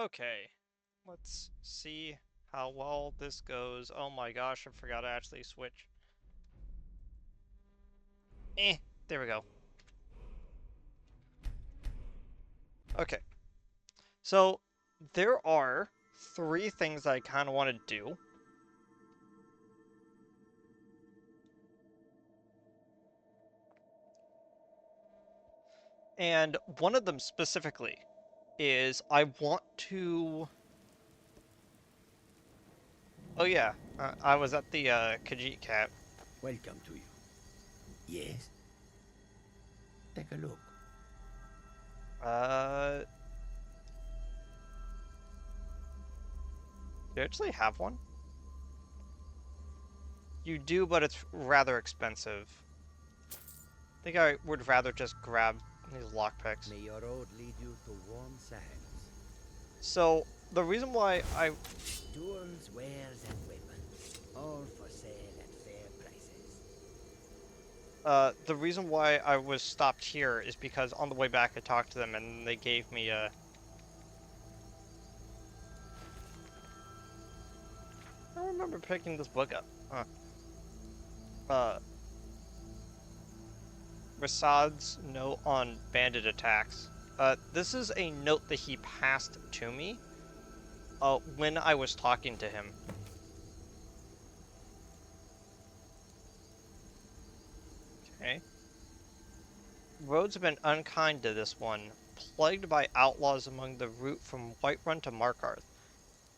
Okay, let's see how well this goes. Oh my gosh, I forgot to actually switch. There we go. Okay, so there are three things I kind of want to do. And one of them specifically is I want to... Oh yeah, I was at the Khajiit camp. Welcome to you. Yes? Take a look. Uh, do you actually have one? You do, but it's rather expensive. I think I would rather just grab these lockpicks. May your road lead you to warm sands. So, the reason why I... Tools, wares, and weapons. All for sale at fair prices. The reason why I was stopped here is because on the way back I talked to them and they gave me a... I don't remember picking this book up. Huh. Uh, Rasad's note on bandit attacks. This is a note that he passed to me, when I was talking to him. Okay. Roads have been unkind to this one, plagued by outlaws among the route from Whiterun to Markarth.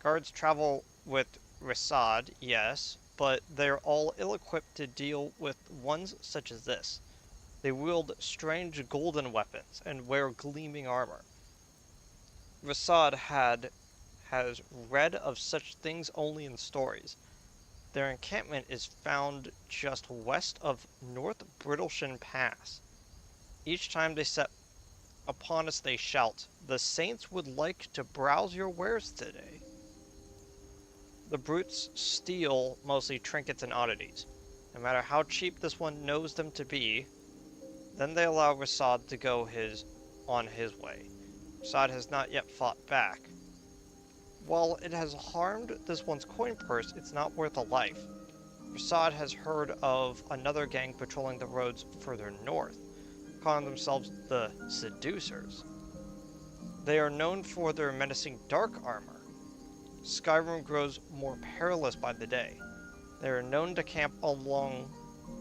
Guards travel with Rasad, yes, but they're all ill-equipped to deal with ones such as this. They wield strange golden weapons and wear gleaming armor. Rasad has read of such things only in stories. Their encampment is found just west of North Brittleshin Pass. Each time they set upon us they shout, "The saints would like to browse your wares today." The brutes steal mostly trinkets and oddities. No matter how cheap this one knows them to be, then they allow Rasad to go on his way. Rasad has not yet fought back. While it has harmed this one's coin purse, it's not worth a life. Rasad has heard of another gang patrolling the roads further north, calling themselves the Seducers. They are known for their menacing dark armor. Skyrim grows more perilous by the day. They are known to camp along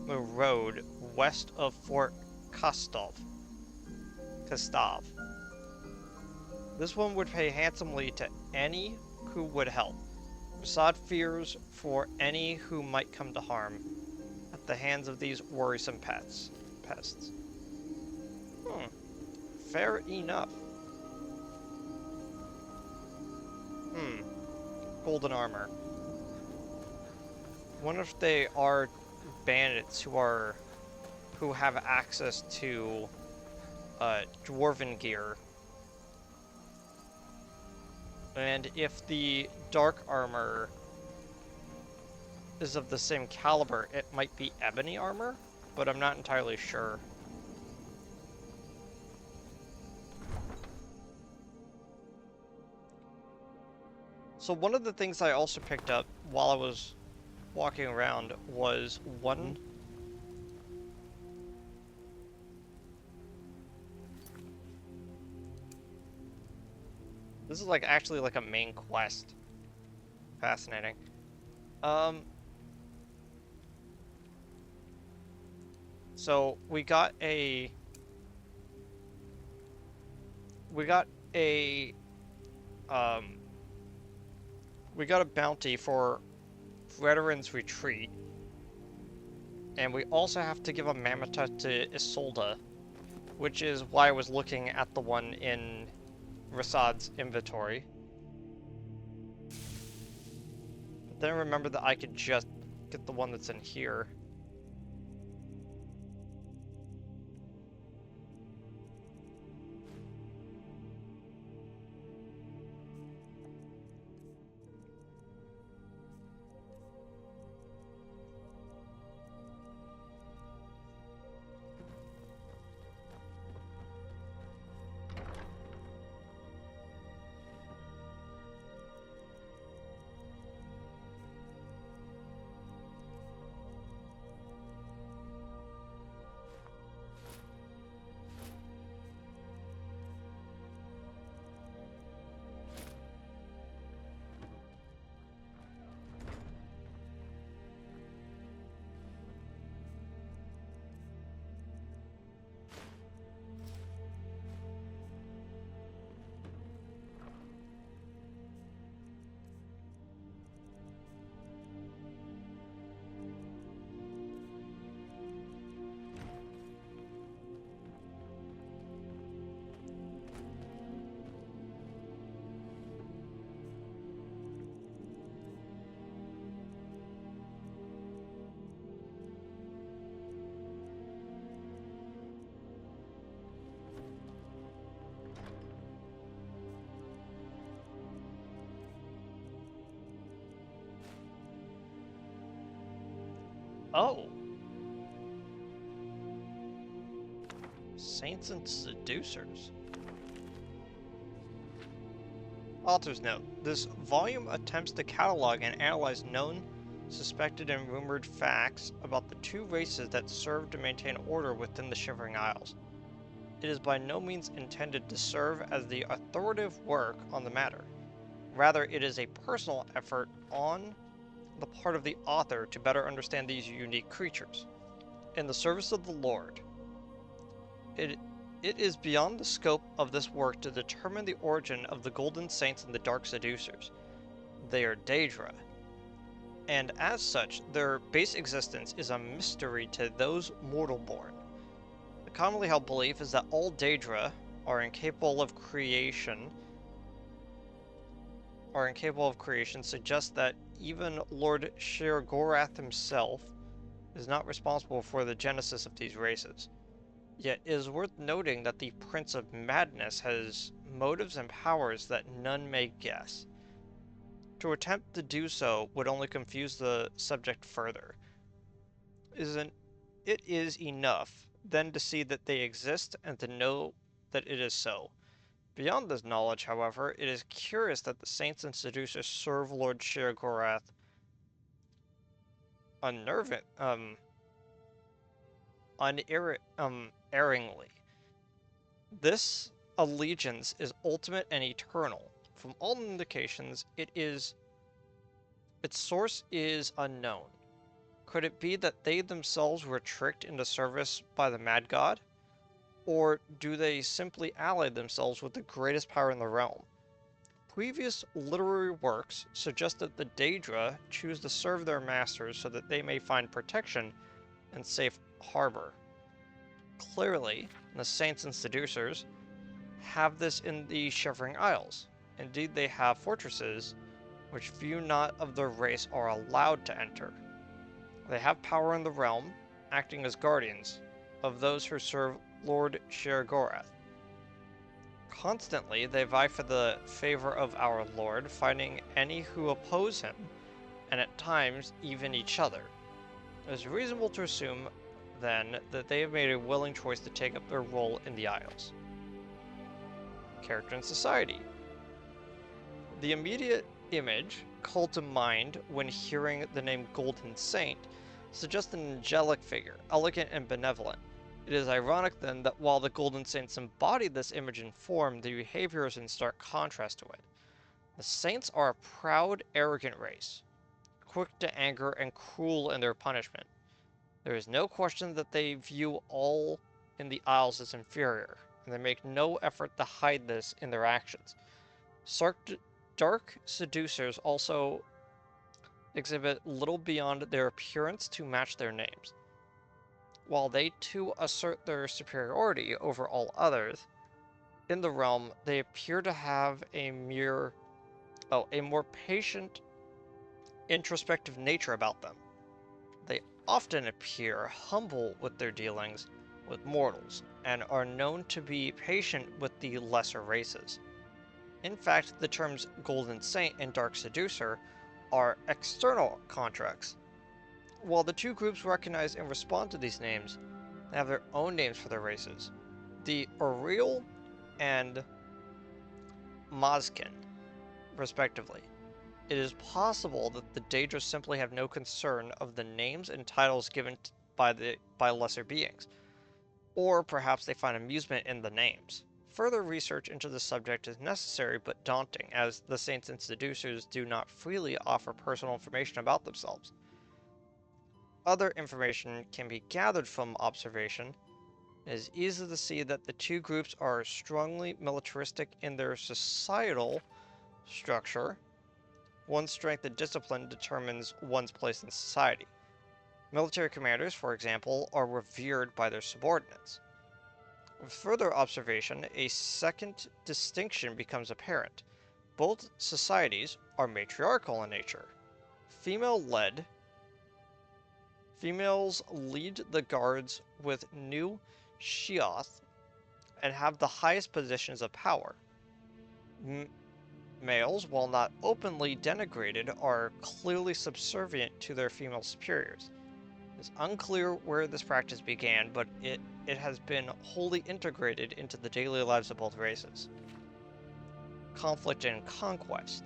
the road west of Fort Kostov. This one would pay handsomely to any who would help. Rasad fears for any who might come to harm at the hands of these worrisome pests. Fair enough. Golden armor. Wonder if they are bandits who have access to dwarven gear. And if the dark armor is of the same caliber, it might be ebony armor, but I'm not entirely sure. So one of the things I also picked up while I was walking around was one... This is like actually like a main quest. Fascinating. So we got a we got a we got a bounty for Veteran's Retreat, and we also have to give a Mammoth to Isolde, which is why I was looking at the one in Rasad's inventory. But then I remembered that I could just get the one that's in here. Oh, Saints and Seducers. Author's note: this volume attempts to catalog and analyze known, suspected, and rumored facts about the two races that serve to maintain order within the Shivering Isles. It is by no means intended to serve as the authoritative work on the matter. Rather, it is a personal effort on the part of the author to better understand these unique creatures. In the service of the Lord, it it is beyond the scope of this work to determine the origin of the Golden Saints and the Dark Seducers. They are Daedra, and as such, their base existence is a mystery to those mortal-born. The commonly held belief is that all Daedra are incapable of creation, suggests that even Lord Sheogorath himself is not responsible for the genesis of these races. Yet it is worth noting that the Prince of Madness has motives and powers that none may guess. To attempt to do so would only confuse the subject further. It is enough, then, to see that they exist and to know that it is so. Beyond this knowledge, however, it is curious that the Saints and Seducers serve Lord Sheogorath unnerving, unerringly. This allegiance is ultimate and eternal. From all indications, its source is unknown. Could it be that they themselves were tricked into service by the Mad God? Or do they simply ally themselves with the greatest power in the realm? Previous literary works suggest that the Daedra choose to serve their masters so that they may find protection and safe harbor. Clearly, the Saints and Seducers have this in the Shivering Isles. Indeed, they have fortresses which few not of their race are allowed to enter. They have power in the realm, acting as guardians of those who serve Lord Sheogorath. Constantly, they vie for the favor of our Lord, fighting any who oppose him, and at times even each other. It is reasonable to assume, then, that they have made a willing choice to take up their role in the Isles. Character and society. The immediate image called to mind when hearing the name Golden Saint suggests an angelic figure, elegant and benevolent. It is ironic then that while the Golden Saints embody this image in form, their behavior is in stark contrast to it. The Saints are a proud, arrogant race, quick to anger and cruel in their punishment. There is no question that they view all in the Isles as inferior, and they make no effort to hide this in their actions. Dark seducers also exhibit little beyond their appearance to match their names. While they too assert their superiority over all others in the realm, they appear to have a more patient, introspective nature about them. They often appear humble with their dealings with mortals, and are known to be patient with the lesser races. In fact, the terms Golden Saint and Dark Seducer are external contracts. While the two groups recognize and respond to these names, they have their own names for their races. The Oriel and Mazkin, respectively. It is possible that the Daedra simply have no concern of the names and titles given by lesser beings, or perhaps they find amusement in the names. Further research into the subject is necessary but daunting, as the Saints and Seducers do not freely offer personal information about themselves. Other information can be gathered from observation. It is easy to see that the two groups are strongly militaristic in their societal structure. One's strength and discipline determines one's place in society. Military commanders, for example, are revered by their subordinates. With further observation, a second distinction becomes apparent. Both societies are matriarchal in nature. Female-led, females lead the guards with new Sheoth and have the highest positions of power. Males, while not openly denigrated, are clearly subservient to their female superiors. It's unclear where this practice began, but it has been wholly integrated into the daily lives of both races. Conflict and conquest.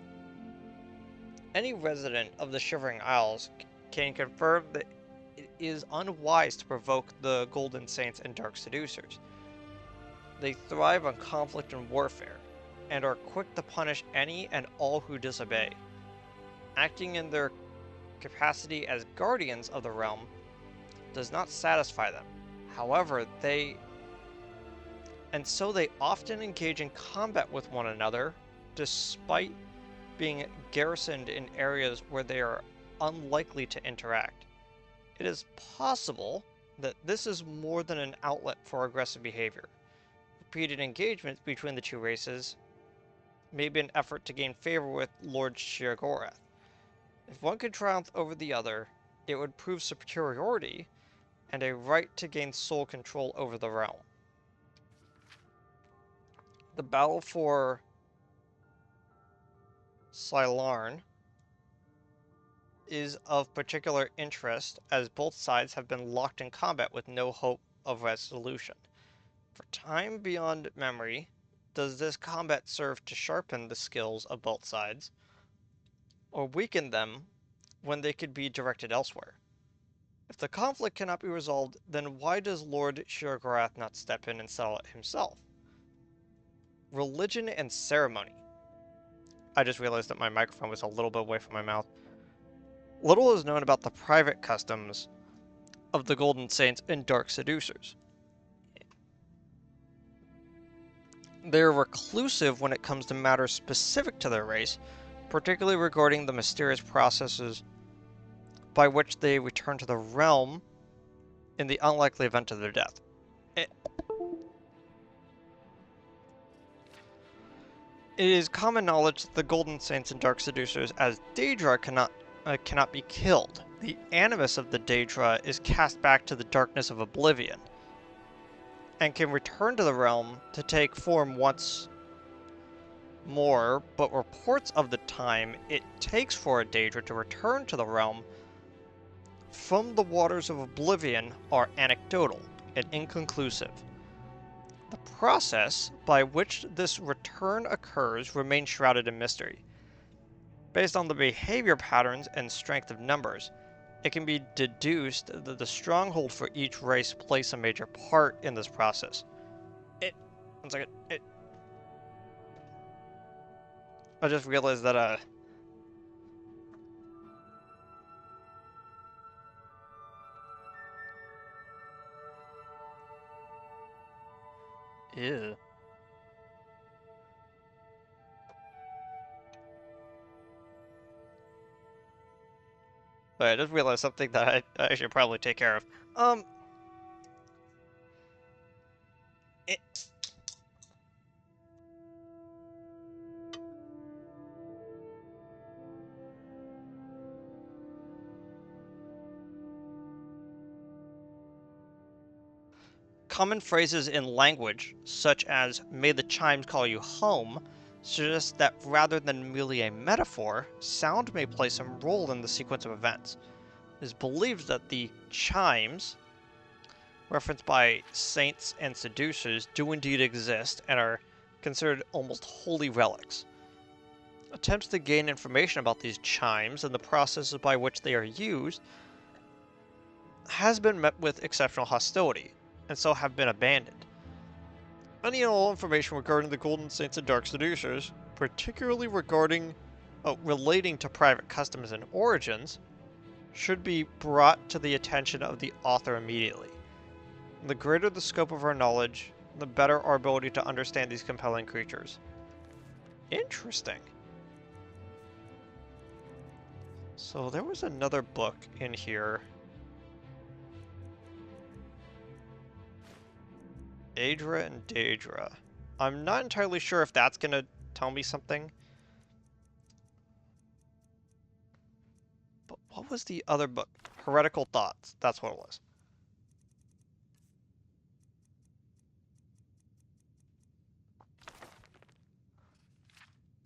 Any resident of the Shivering Isles can confirm that it is unwise to provoke the Golden Saints and Dark Seducers. They thrive on conflict and warfare, and are quick to punish any and all who disobey. Acting in their capacity as guardians of the realm does not satisfy them. However, so they often engage in combat with one another, despite being garrisoned in areas where they are unlikely to interact. It is possible that this is more than an outlet for aggressive behavior. Repeated engagements between the two races may be an effort to gain favor with Lord Sheogorath. If one could triumph over the other, it would prove superiority and a right to gain sole control over the realm. The battle for Skyrim is of particular interest as both sides have been locked in combat with no hope of resolution. For time beyond memory, does this combat serve to sharpen the skills of both sides, or weaken them when they could be directed elsewhere? If the conflict cannot be resolved, then why does Lord Sheogorath not step in and settle it himself? Religion and ceremony. I just realized that my microphone was a little bit away from my mouth. Little is known about the private customs of the Golden Saints and Dark Seducers. They are reclusive when it comes to matters specific to their race, particularly regarding the mysterious processes by which they return to the realm in the unlikely event of their death. It is common knowledge that the Golden Saints and Dark Seducers as Daedra cannot be killed. The animus of the Daedra is cast back to the darkness of oblivion, and can return to the realm to take form once more, but reports of the time it takes for a Daedra to return to the realm from the waters of oblivion are anecdotal and inconclusive. The process by which this return occurs remains shrouded in mystery. Based on the behavior patterns and strength of numbers, it can be deduced that the stronghold for each race plays a major part in this process. One second. I just realized that, ew. I just realized something that I should probably take care of. It, Common phrases in language, such as, "may the chimes call you home," suggest that rather than merely a metaphor, sound may play some role in the sequence of events. It is believed that the chimes, referenced by saints and seducers, do indeed exist and are considered almost holy relics. Attempts to gain information about these chimes and the processes by which they are used has been met with exceptional hostility, and so have been abandoned. Any and all information regarding the Golden Saints and Dark Seducers, particularly relating to private customs and origins, should be brought to the attention of the author immediately. The greater the scope of our knowledge, the better our ability to understand these compelling creatures. Interesting. So there was another book in here. Adra and Daedra. I'm not entirely sure if that's gonna tell me something. But what was the other book? Heretical Thoughts. That's what it was.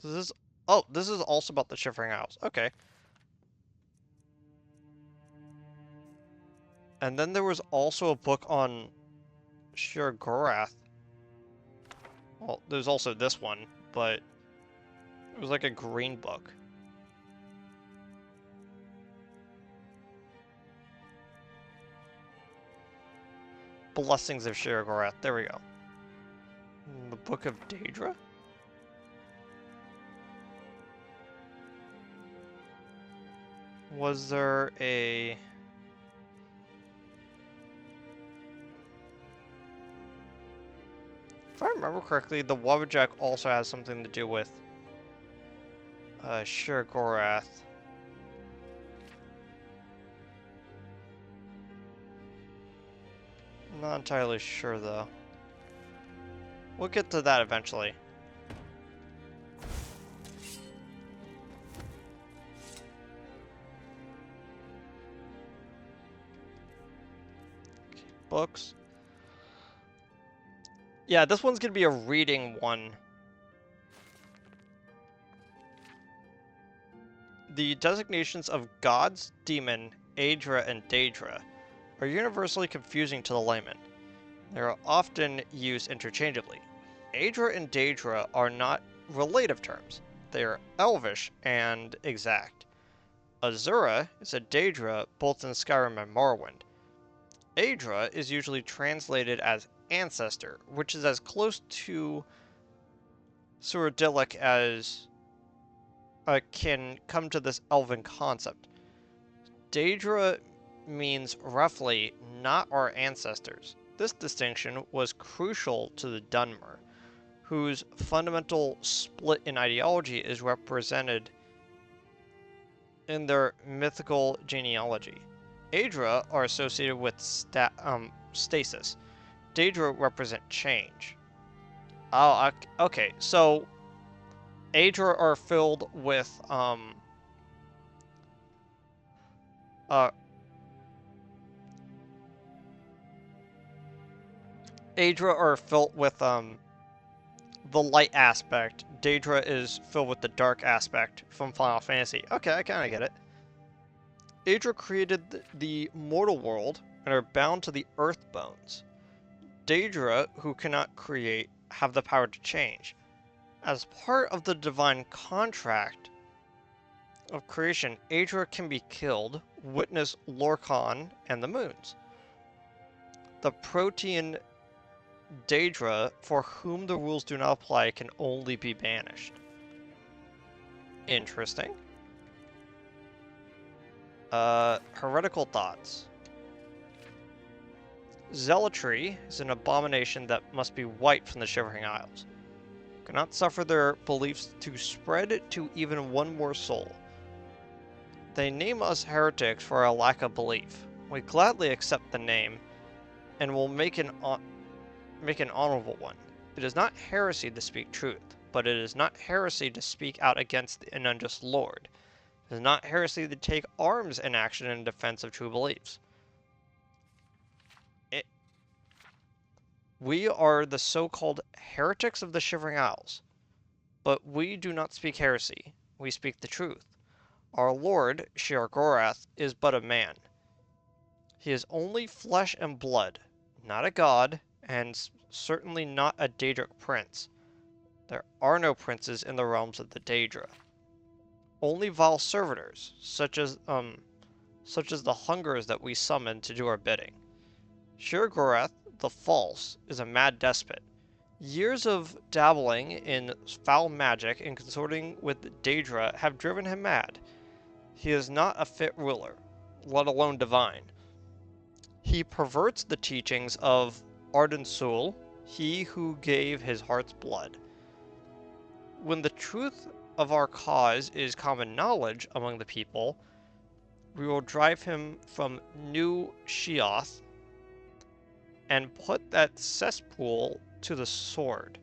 This is also about the Shivering Isles. Okay. And then there was also a book on Shir-Gorath. Well, there's also this one, but it was like a green book. Blessings of Shir-Gorath. There we go. The Book of Daedra? Was there a... If I remember correctly, the Wabbajack also has something to do with Shir-Gorath. I'm not entirely sure, though. We'll get to that eventually. Okay, books. Yeah, this one's gonna be a reading one. The designations of gods, demon, Aedra, and Daedra are universally confusing to the layman. They are often used interchangeably. Aedra and Daedra are not relative terms. They are elvish and exact. Azura is a Daedra both in Skyrim and Morrowind. Aedra is usually translated as ancestor, which is as close to Cyrodiilic as can come to this elven concept. Daedra means roughly not our ancestors. This distinction was crucial to the Dunmer, whose fundamental split in ideology is represented in their mythical genealogy. Aedra are associated with stasis. Daedra represent change. Oh, okay. So Aedra are filled with Aedra are filled with the light aspect. Daedra is filled with the dark aspect from Final Fantasy. Okay, I kind of get it. Aedra created the mortal world and are bound to the earth bones. Daedra, who cannot create, have the power to change. As part of the divine contract of creation, Aedra can be killed, witness Lorkhan and the moons. The Protean Daedra, for whom the rules do not apply, can only be banished. Interesting. Heretical thoughts. Zealotry is an abomination that must be wiped from the Shivering Isles. Cannot suffer their beliefs to spread to even one more soul. They name us heretics for our lack of belief. We gladly accept the name, and will make an honorable one. It is not heresy to speak truth, but it is not heresy to speak out against an unjust lord. It is not heresy to take arms in action in defense of true beliefs. We are the so-called heretics of the Shivering Isles, but we do not speak heresy. We speak the truth. Our Lord, Shir-Gorath, is but a man. He is only flesh and blood, not a god, and certainly not a Daedric prince. There are no princes in the realms of the Daedra. Only vile servitors, such as the hungers that we summon to do our bidding. Shir-Gorath, the False, is a mad despot. Years of dabbling in foul magic and consorting with Daedra have driven him mad. He is not a fit ruler, let alone divine. He perverts the teachings of Ardensul, he who gave his heart's blood. When the truth of our cause is common knowledge among the people, we will drive him from New Sheoth and put that cesspool to the sword.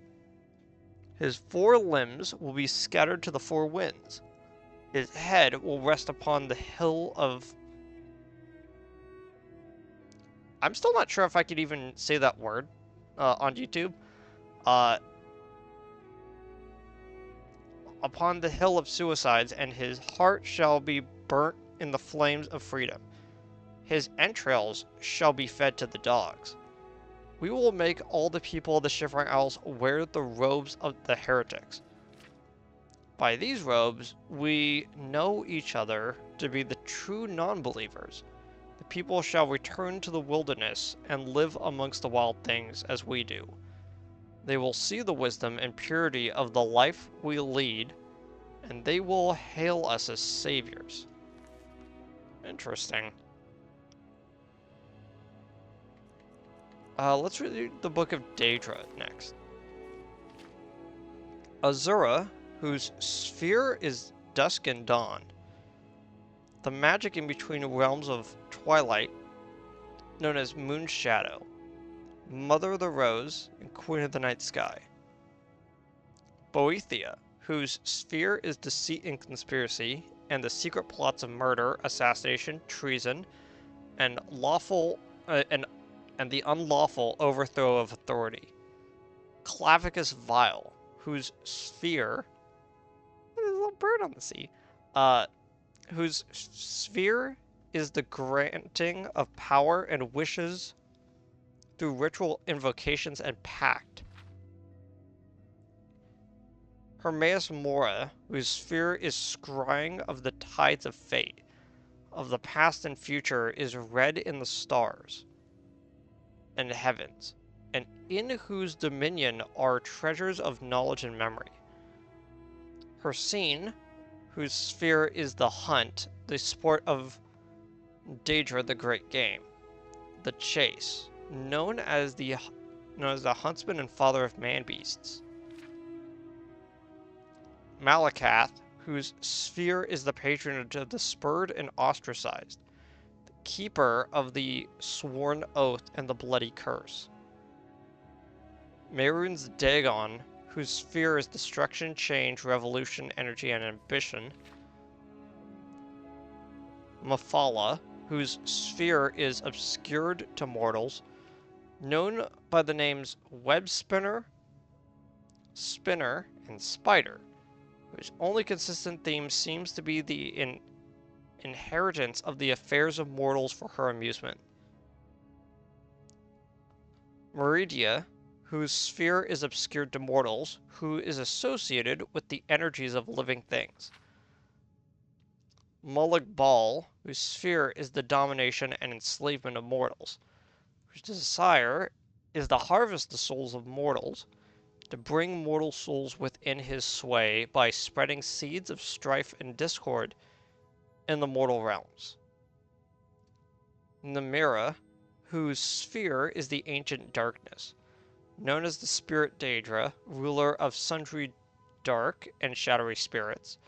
His 4 limbs will be scattered to the 4 winds. His head will rest upon the hill of... I'm still not sure if I could even say that word on YouTube. Upon the hill of suicides, and his heart shall be burnt in the flames of freedom. His entrails shall be fed to the dogs. We will make all the people of the Shivering Isles wear the robes of the heretics. By these robes, we know each other to be the true non-believers. The people shall return to the wilderness and live amongst the wild things as we do. They will see the wisdom and purity of the life we lead, and they will hail us as saviors. Interesting. Let's read the Book of Daedra next. Azura, whose sphere is dusk and dawn, the magic in between realms of twilight, known as Moon Shadow, Mother of the Rose and Queen of the Night Sky. Boethia, whose sphere is deceit and conspiracy, and the secret plots of murder, assassination, treason, and and the unlawful overthrow of authority. Clavicus Vile, whose sphere, there's a little bird on the sea, whose sphere is the granting of power and wishes through ritual invocations and pact. Hermaeus Mora, whose sphere is scrying of the tides of fate, of the past and future, is read in the stars and heavens, and in whose dominion are treasures of knowledge and memory. Hercene, whose sphere is the hunt, the sport of Daedra the Great Game, the chase, known as the huntsman and father of man-beasts. Malakath, whose sphere is the patronage of the spurred and ostracized, the keeper of the sworn oath and the bloody curse. Mehrunes Dagon, whose sphere is destruction, change, revolution, energy, and ambition. Mafala, whose sphere is obscured to mortals, known by the names Web Spinner, Spinner, and Spider, whose only consistent theme seems to be the inheritance of the affairs of mortals for her amusement. Meridia, whose sphere is obscured to mortals, who is associated with the energies of living things. Mullig Bal, whose sphere is the domination and enslavement of mortals, whose desire is to harvest the souls of mortals, to bring mortal souls within his sway by spreading seeds of strife and discord in the mortal realms. Namira, whose sphere is the ancient darkness, known as the spirit Daedra, ruler of sundry dark and shadowy spirits,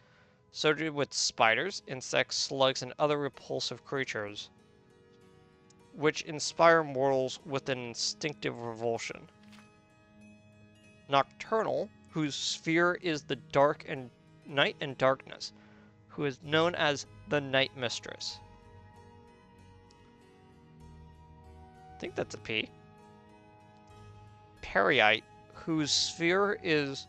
associated with spiders, insects, slugs, and other repulsive creatures, which inspire mortals with an instinctive revulsion. Nocturnal, whose sphere is the dark and night and darkness, who is known as the Night Mistress. I think that's a P. Periite, whose sphere is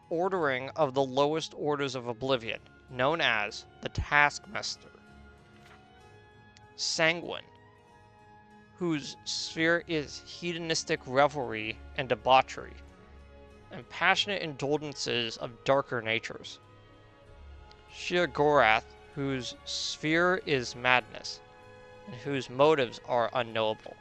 ordering of the lowest orders of oblivion, known as the Taskmaster. Sanguine, whose sphere is hedonistic revelry and debauchery, and passionate indulgences of darker natures. Sheogorath, whose sphere is madness, and whose motives are unknowable.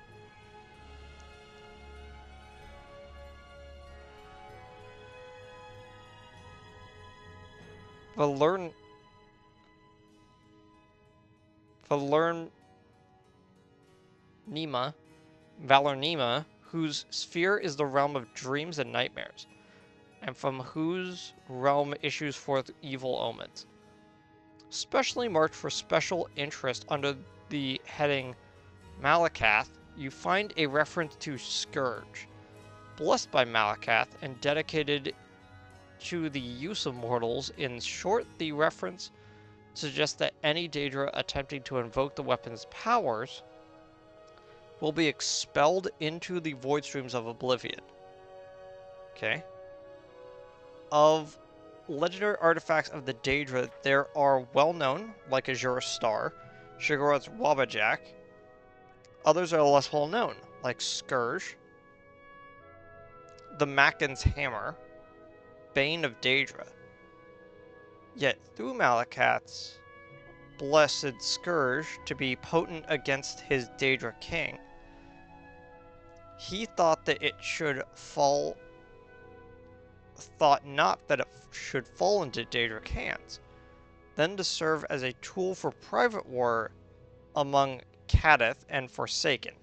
Valernema, whose sphere is the realm of dreams and nightmares, and from whose realm issues forth evil omens. Specially marked for special interest under the heading Malakath, you find a reference to Scourge, blessed by Malakath and dedicated to the use of mortals. In short, the reference suggests that any Daedra attempting to invoke the weapon's powers will be expelled into the void streams of oblivion. Okay. Of legendary artifacts of the Daedra, there are well known, like Azura's Star, Shigoroth's Wabajack. Others are less well known, like Scourge, the Mackin's Hammer, Bane of Daedra. Yet through Malakath's blessed Scourge to be potent against his Daedra king, he thought not that it should fall into Daedric hands, then to serve as a tool for private war among Kadith and Forsaken.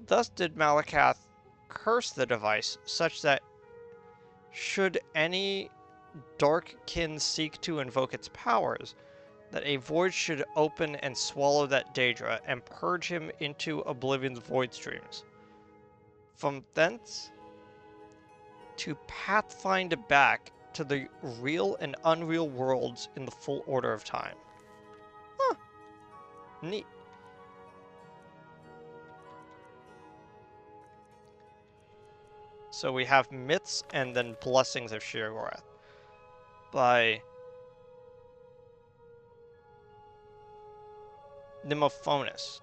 Thus did Malakath curse the device, such that should any dark kin seek to invoke its powers, that a void should open and swallow that Daedra and purge him into Oblivion's void streams. From thence to pathfind back to the real and unreal worlds in the full order of time. Huh. Neat. So we have Myths and then Blessings of Sheogorath by Nimophonus.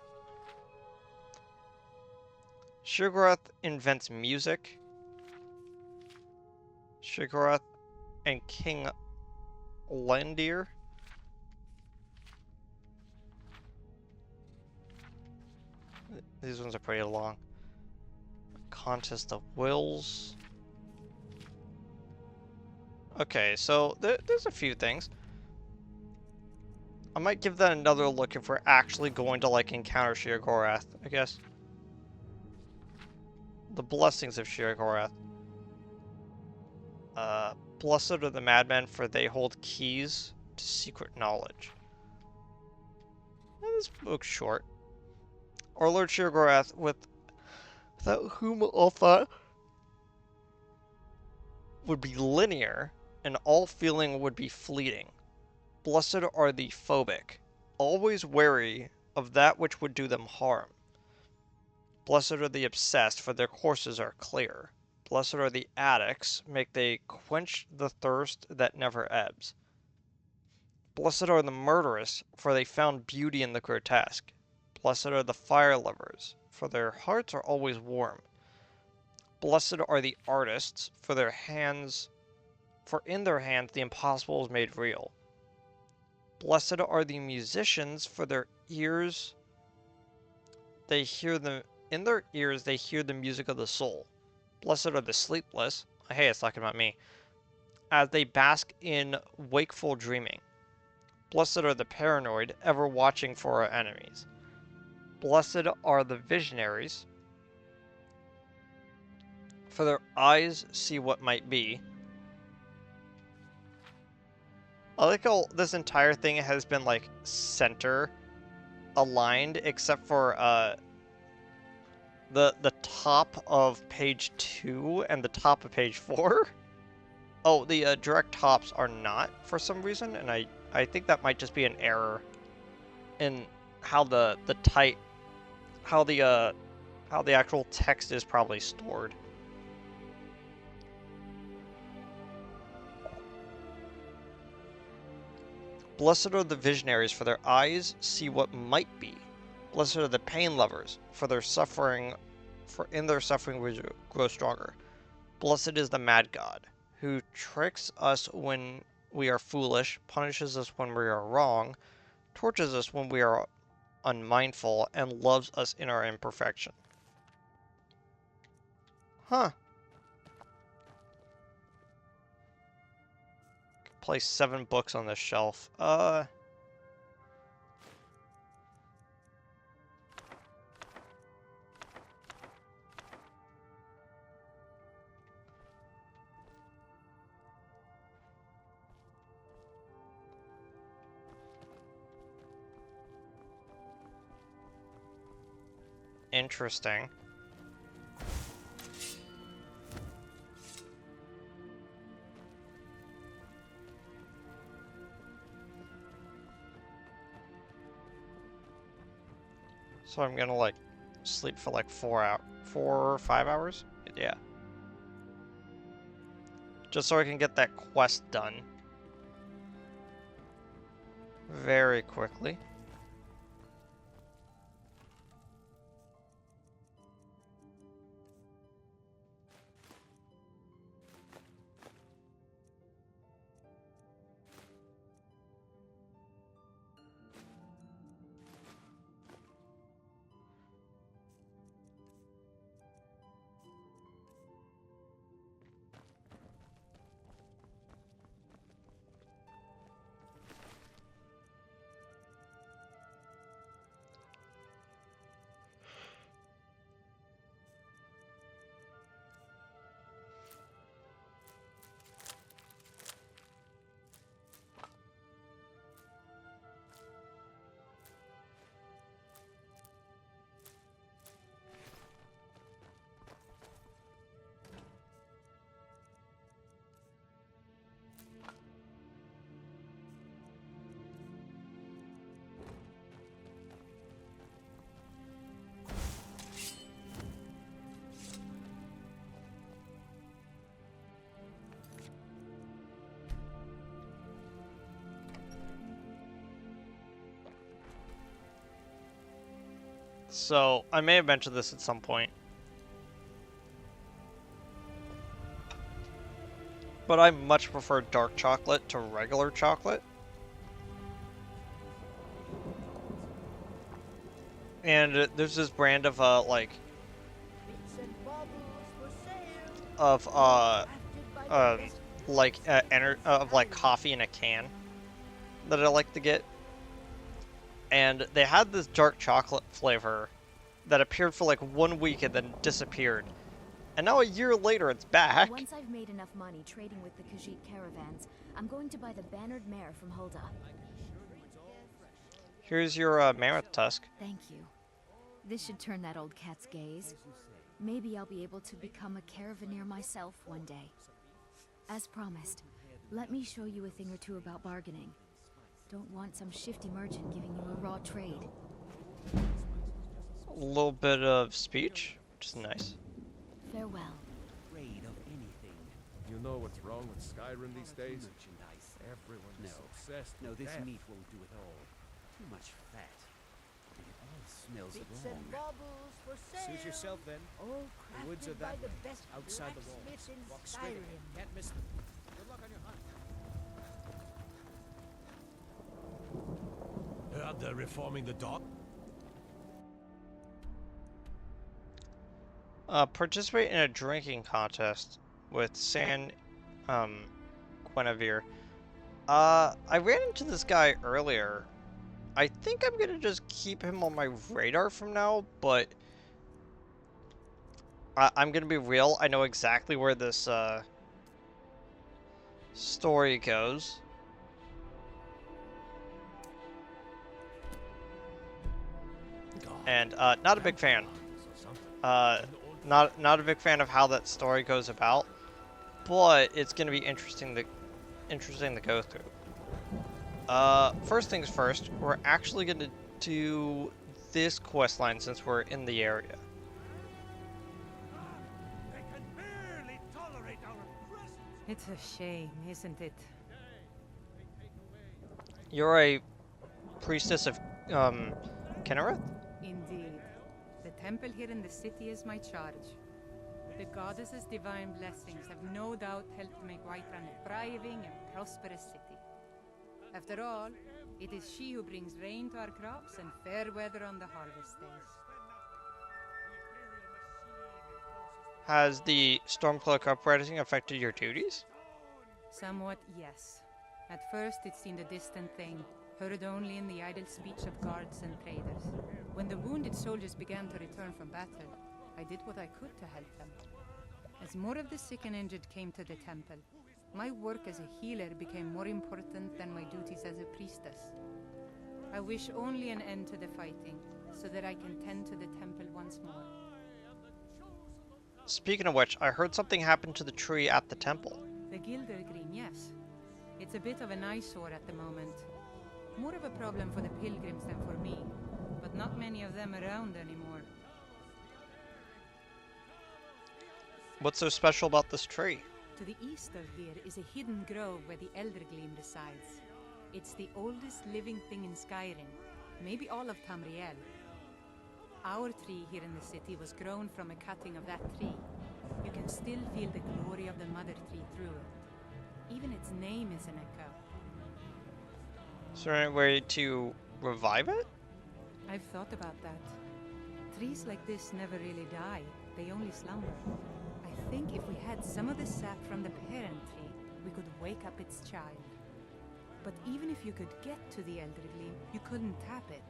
Sheogorath invents music. Sheogorath and King Lendir. These ones are pretty long. Contest of Wills. Okay, so there's a few things. I might give that another look if we're actually going to, like, encounter Sheogorath, I guess. The Blessings of Sheogorath. Blessed are the madmen, for they hold keys to secret knowledge. This book's short. Our Lord Sheogorath, without whom all thought would be linear, and all feeling would be fleeting. Blessed are the phobic, always wary of that which would do them harm. Blessed are the obsessed, for their courses are clear. Blessed are the addicts, make they quench the thirst that never ebbs. Blessed are the murderous, for they found beauty in the grotesque. Blessed are the fire lovers, for their hearts are always warm. Blessed are the artists, for in their hands the impossible is made real. Blessed are the musicians, for in their ears they hear the music of the soul. Blessed are the sleepless, hey, it's talking about me, as they bask in wakeful dreaming. Blessed are the paranoid, ever watching for our enemies. Blessed are the visionaries, for their eyes see what might be. I like how this entire thing has been, like, center aligned, except for the top of page 2 and the top of page 4. Oh, the direct tops are not for some reason, and I think that might just be an error in how the actual text is probably stored. Blessed are the visionaries, for their eyes see what might be. Blessed are the pain lovers, for in their suffering we grow stronger. Blessed is the mad god, who tricks us when we are foolish, punishes us when we are wrong, tortures us when we are unmindful, and loves us in our imperfection. Huh. Place 7 books on this shelf. Interesting. So I'm gonna, like, sleep for like 4 or 5 hours? Yeah. Just so I can get that quest done very quickly. So, I may have mentioned this at some point. But I much prefer dark chocolate to regular chocolate. And there's this brand of, Bits and baubles for sale. of, All crafted by the um, best of, like, Skyrim. coffee in a can that I like to get. And they had this dark chocolate flavor that appeared for, like, 1 week and then disappeared. And now a year later, it's back. Once I've made enough money trading with the Khajiit caravans, I'm going to buy the bannered mare from Hulda. Here's your, mammoth tusk. Thank you. This should turn that old cat's gaze. Maybe I'll be able to become a caravaneer myself one day. As promised, let me show you a thing or two about bargaining. Don't want some shifty merchant giving you a raw trade. A little bit of speech, which is nice. Farewell. Afraid of anything. You know what's wrong with Skyrim these days? Merchandise. Everyone's No. obsessed No, with this that. meat won't do it all. Too much fat. It all smells wrong. baubles for sale. Suit yourself then. All The woods are crafted by that the way, best outside the walls. blacksmith in Walk straight ahead. Skyrim. Can't miss them. Good luck on your hunt. Heard they're reforming the dock? Participate in a drinking contest with San, Guinevere. I ran into this guy earlier. I think I'm gonna just keep him on my radar from now, but I'm gonna be real. I know exactly where this, story goes. And, not a big fan. Not a big fan of how that story goes about, but it's gonna be interesting to go through. First things first, we're actually gonna do this quest line since we're in the area. They can barely tolerate our presence. It's a shame, isn't it? You're a priestess of, Kinnereth? Indeed. The temple here in the city is my charge. The goddess's divine blessings have no doubt helped make Whiterun a thriving and prosperous city. After all, it is she who brings rain to our crops and fair weather on the harvest days. Has the Stormcloak uprising affected your duties? Somewhat, yes. At first it seemed a distant thing, heard only in the idle speech of guards and traders. When the wounded soldiers began to return from battle, I did what I could to help them. As more of the sick and injured came to the temple, my work as a healer became more important than my duties as a priestess. I wish only an end to the fighting, so that I can tend to the temple once more. Speaking of which, I heard something happened to the tree at the temple. The Gilder Green, yes. It's a bit of an eyesore at the moment. More of a problem for the pilgrims than for me, but not many of them around anymore. What's so special about this tree? To the east of here is a hidden grove where the Eldergleam resides. It's the oldest living thing in Skyrim, maybe all of Tamriel. Our tree here in the city was grown from a cutting of that tree. You can still feel the glory of the mother tree through it. Even its name is an echo. Is there any way to revive it? I've thought about that. Trees like this never really die, they only slumber. I think if we had some of the sap from the parent tree, we could wake up its child. But even if you could get to the Eldergleam, you couldn't tap it.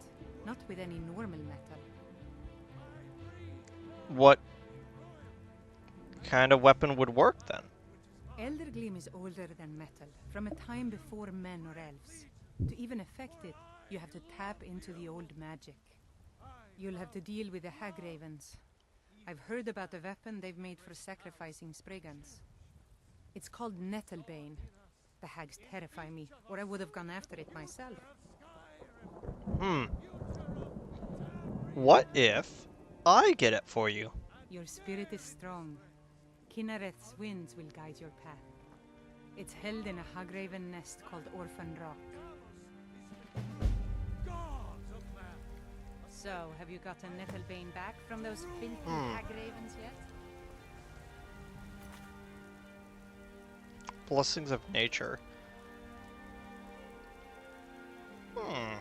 Not with any normal metal. What kind of weapon would work then? Eldergleam is older than metal, from a time before men or elves. To even affect it, you have to tap into the old magic. You'll have to deal with the Hagravens. I've heard about the weapon they've made for sacrificing Spriggans. It's called Nettlebane. The hags terrify me, or I would have gone after it myself. What if I get it for you? Your spirit is strong. Kinnereth's winds will guide your path. It's held in a Hagraven nest called Orphan Rock. Gods of man! A So, have you gotten Nettlebane back from those filthy hag ravens yet? Blessings of nature. Hmm.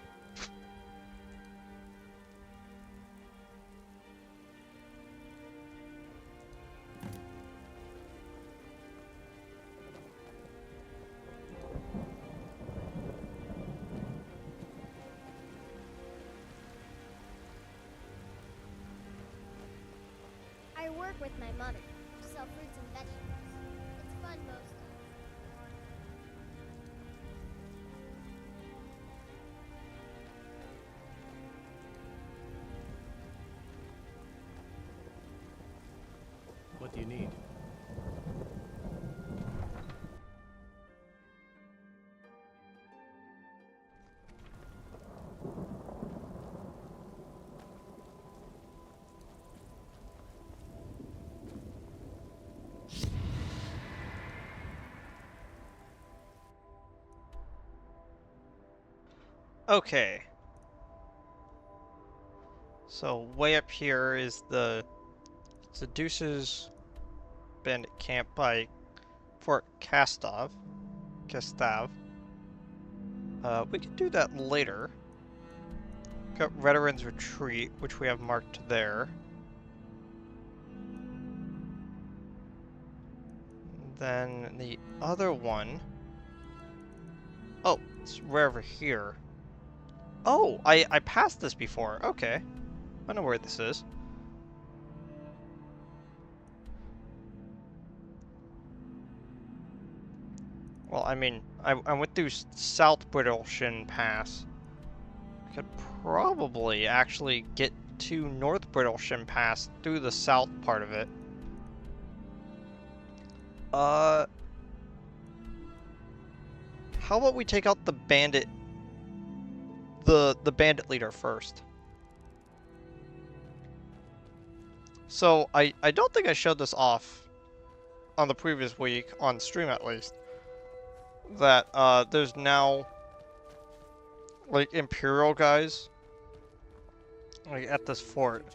I work with my mother to sell fruits and vegetables. It's fun most days. What do you need? Okay. So way up here is the Seducer's Bandit Camp by Fort Castav. We can do that later. Got Veterans Retreat, which we have marked there. Then the other one... Oh, it's right over here. Oh, I passed this before. Okay. I know where this is. Well, I mean, I went through South Brittleshin Pass. Could probably actually get to North Brittleshin Pass through the south part of it. How about we take out the bandit, the bandit leader first? So, I don't think I showed this off on the previous week, on stream at least, that, there's now, like, Imperial guys, like, at this fort.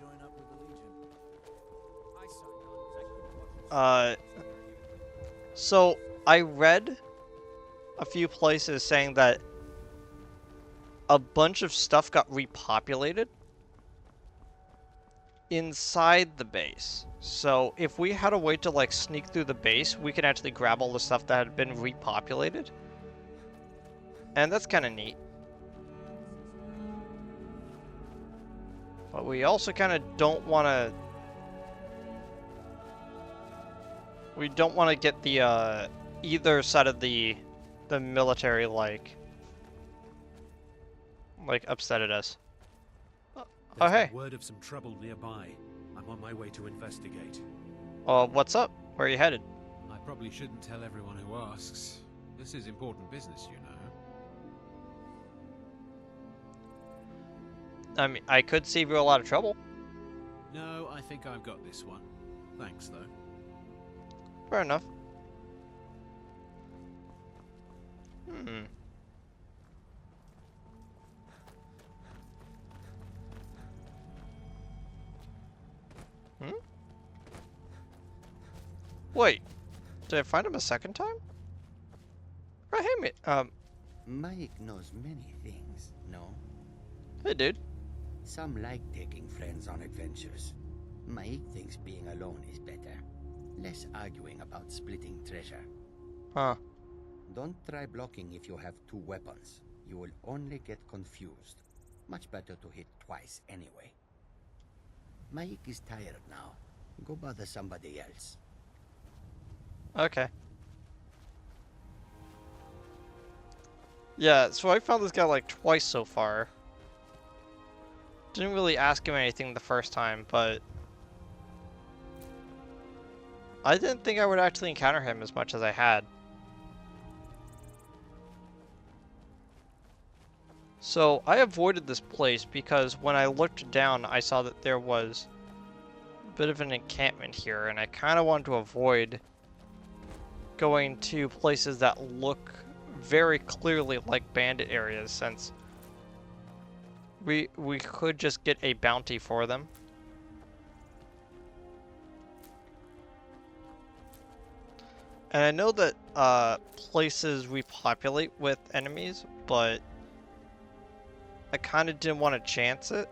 So, I read a few places saying that a bunch of stuff got repopulated inside the base. So if we had a way to like sneak through the base, we can actually grab all the stuff that had been repopulated. And that's kind of neat. But we also kind of don't want to... We don't want to get the, either side of the military, like upset at us. Oh, hey. Word of some trouble nearby. I'm on my way to investigate. What's up? Where are you headed? I probably shouldn't tell everyone who asks. This is important business, you know. I mean, I could save you a lot of trouble. No, I think I've got this one. Thanks, though. Fair enough. Hmm. Wait, did I find him a second time? Right, hey, mate. Mike knows many things, no? Hey, dude. Some like taking friends on adventures. Mike thinks being alone is better. Less arguing about splitting treasure. Huh. Don't try blocking if you have two weapons. You will only get confused. Much better to hit twice anyway. Mike is tired now. Go bother somebody else. Okay. Yeah, so I found this guy like twice so far. Didn't really ask him anything the first time, but I didn't think I would actually encounter him as much as I had. So I avoided this place because when I looked down, I saw that there was a bit of an encampment here, and I kind of wanted to avoid going to places that look very clearly like bandit areas, since We could just get a bounty for them. And I know that places repopulate with enemies, but I kind of didn't want to chance it.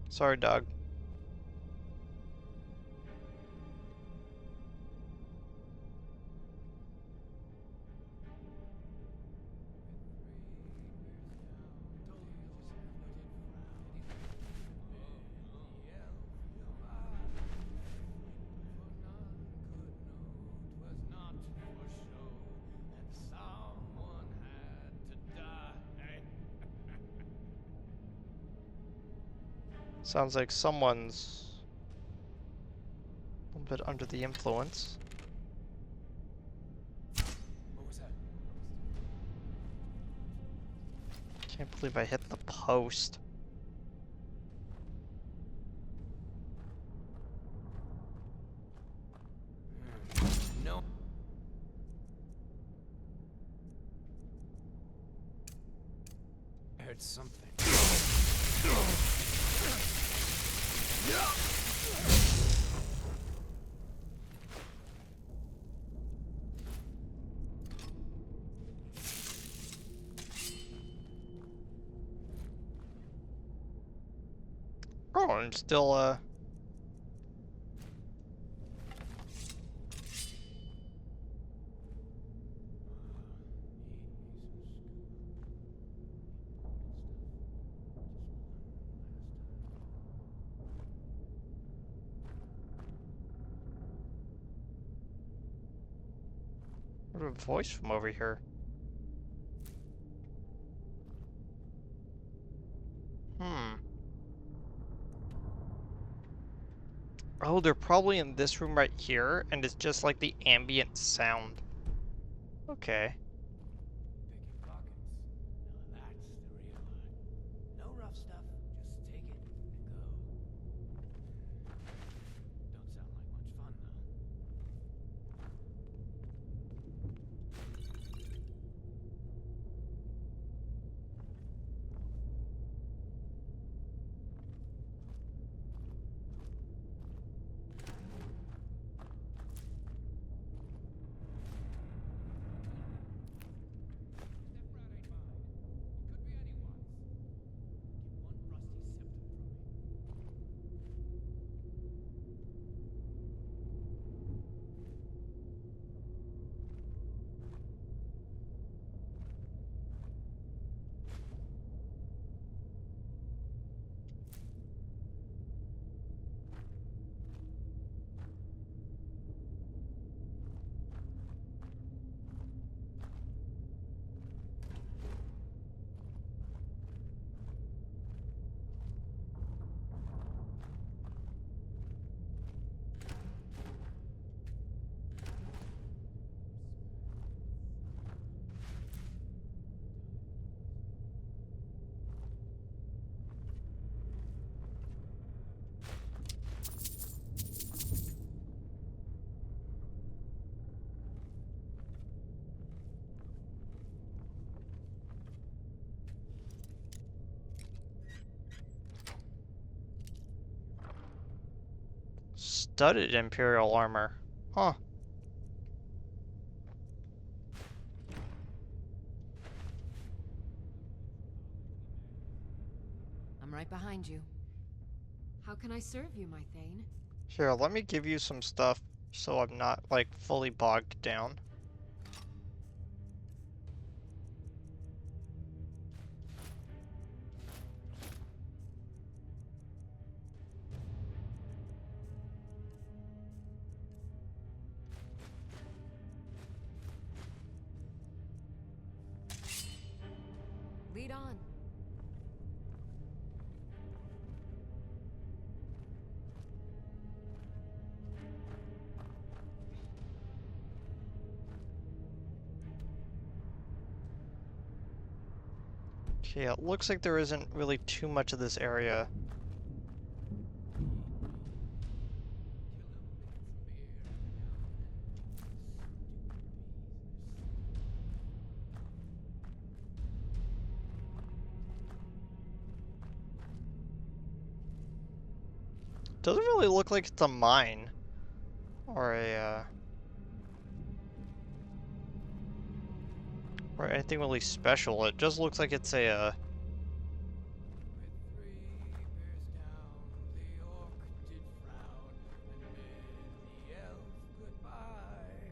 Sorry, dog. Sounds like someone's a little bit under the influence. What was that? Can't believe I hit the post. No. I heard something. Oh, I'm still heard a voice from over here. Oh, they're probably in this room right here, and it's just like the ambient sound. Okay. Picking pockets. Now that's the real art. No rough stuff. Just take it and go. Don't sound like much fun, though. Studded Imperial armor. Huh. I'm right behind you. How can I serve you, my Thane? Here, let me give you some stuff so I'm not, like, fully bogged down. Lead on. Okay, it looks like there isn't really too much of this area. Doesn't really look like it's a mine. Or or anything really special. It just looks like it's a, With 3 bears down, the orc did frown and bid the elf goodbye.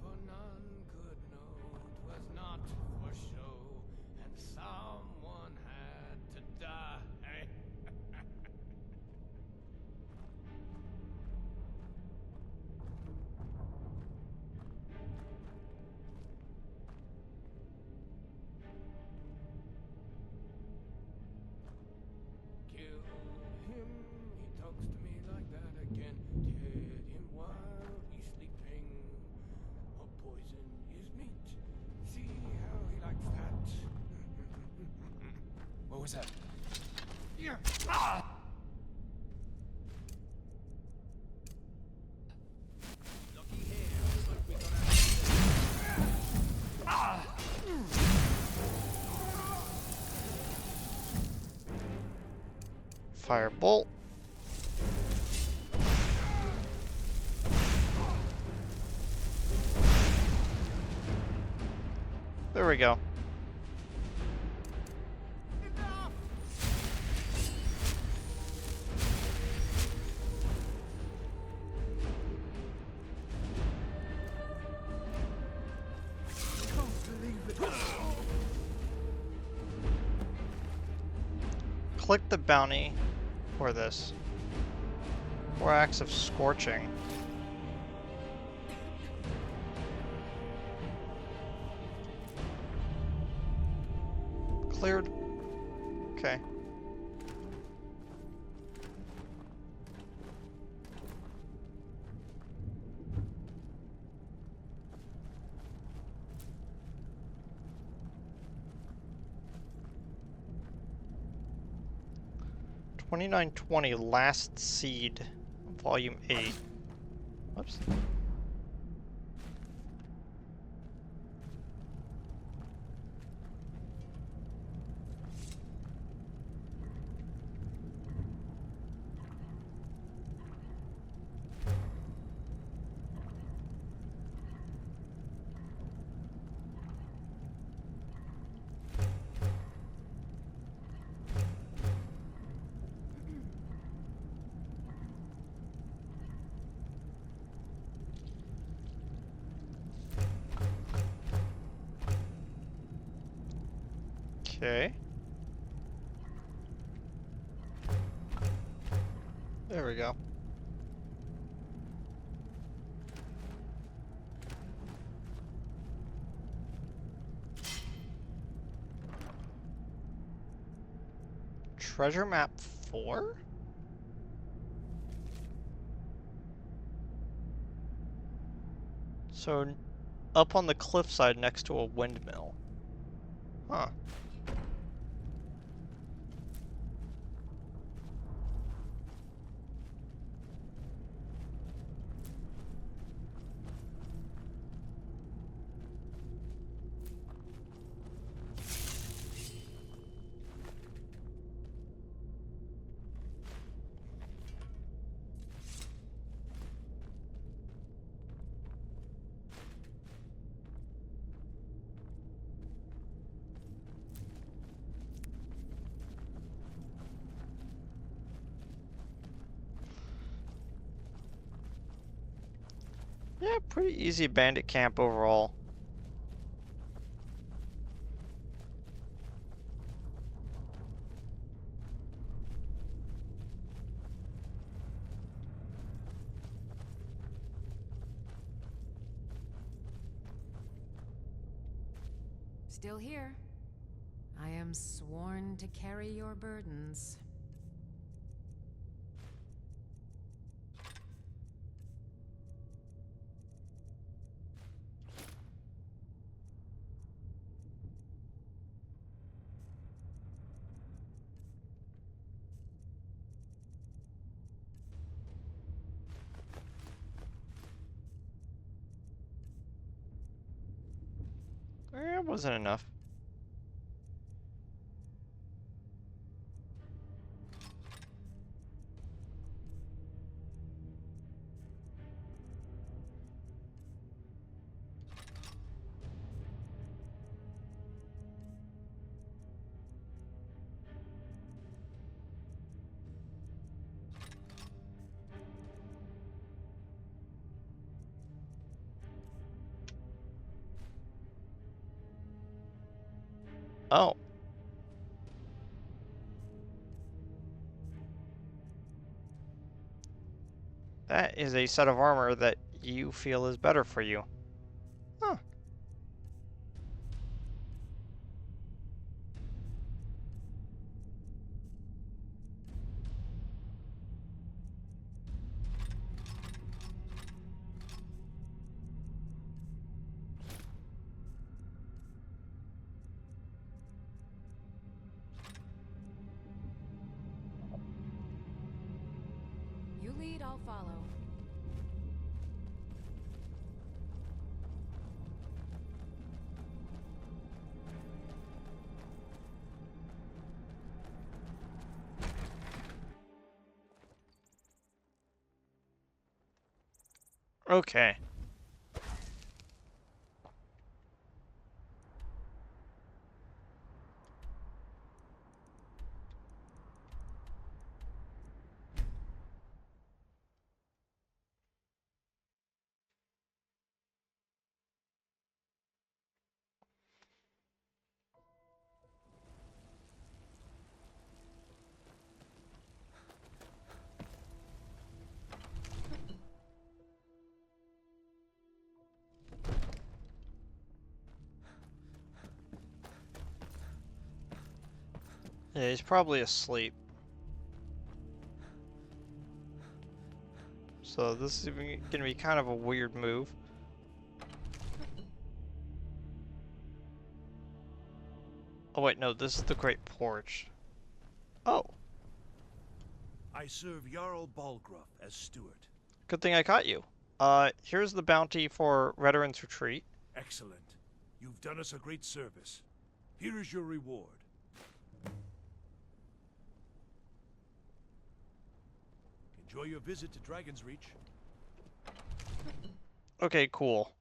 For none could know 'twas not for show, and someone had to die. Kill him, he talks to me like that again. Dead him while he's sleeping, or poison his meat. See how he likes that. What was that? Yeah. Ah! Looky here, what we gonna Ah! firebolt. There we go. Click the bounty for this. 4 acts of scorching. Cleared. Okay. $29.20 Last Seed, Volume 8. Whoops. Okay. There we go. Treasure map 4? So, up on the cliffside next to a windmill. Huh. Yeah, pretty easy bandit camp overall. Still here. I am sworn to carry your burdens. It wasn't enough. Oh. That is a set of armor that you feel is better for you. Huh. You lead, I'll follow. Okay. Yeah, he's probably asleep. So this is gonna be kind of a weird move. Oh wait, no, this is the Great Porch. Oh, I serve Jarl Balgruuf as steward. good thing I caught you. Here's the bounty for Veteran's Retreat. Excellent. You've done us a great service. Here is your reward. Enjoy your visit to Dragon's Reach. Okay, cool.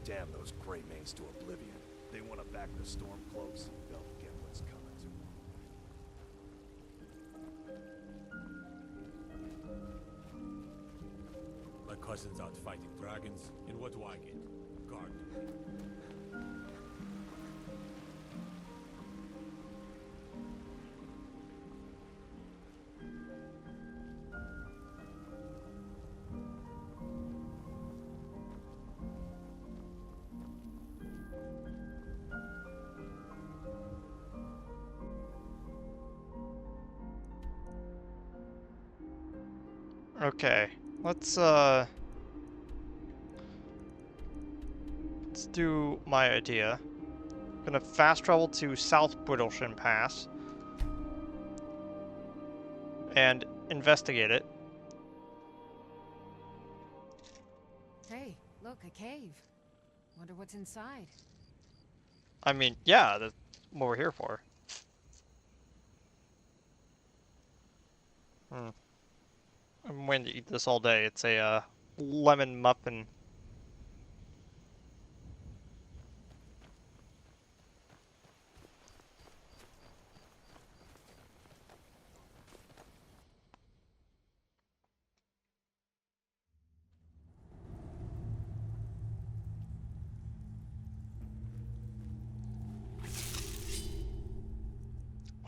Damn those Greymanes to oblivion. They want to back the storm close. They'll get what's coming to them. My cousin's out fighting dragons, and what do I get? Guard duty. Okay, let's do my idea. Gonna fast travel to South Brittleshin Pass. And investigate it. Hey, look, a cave. Wonder what's inside. I mean, yeah, that's what we're here for. I'm waiting to eat this all day. It's a lemon muffin.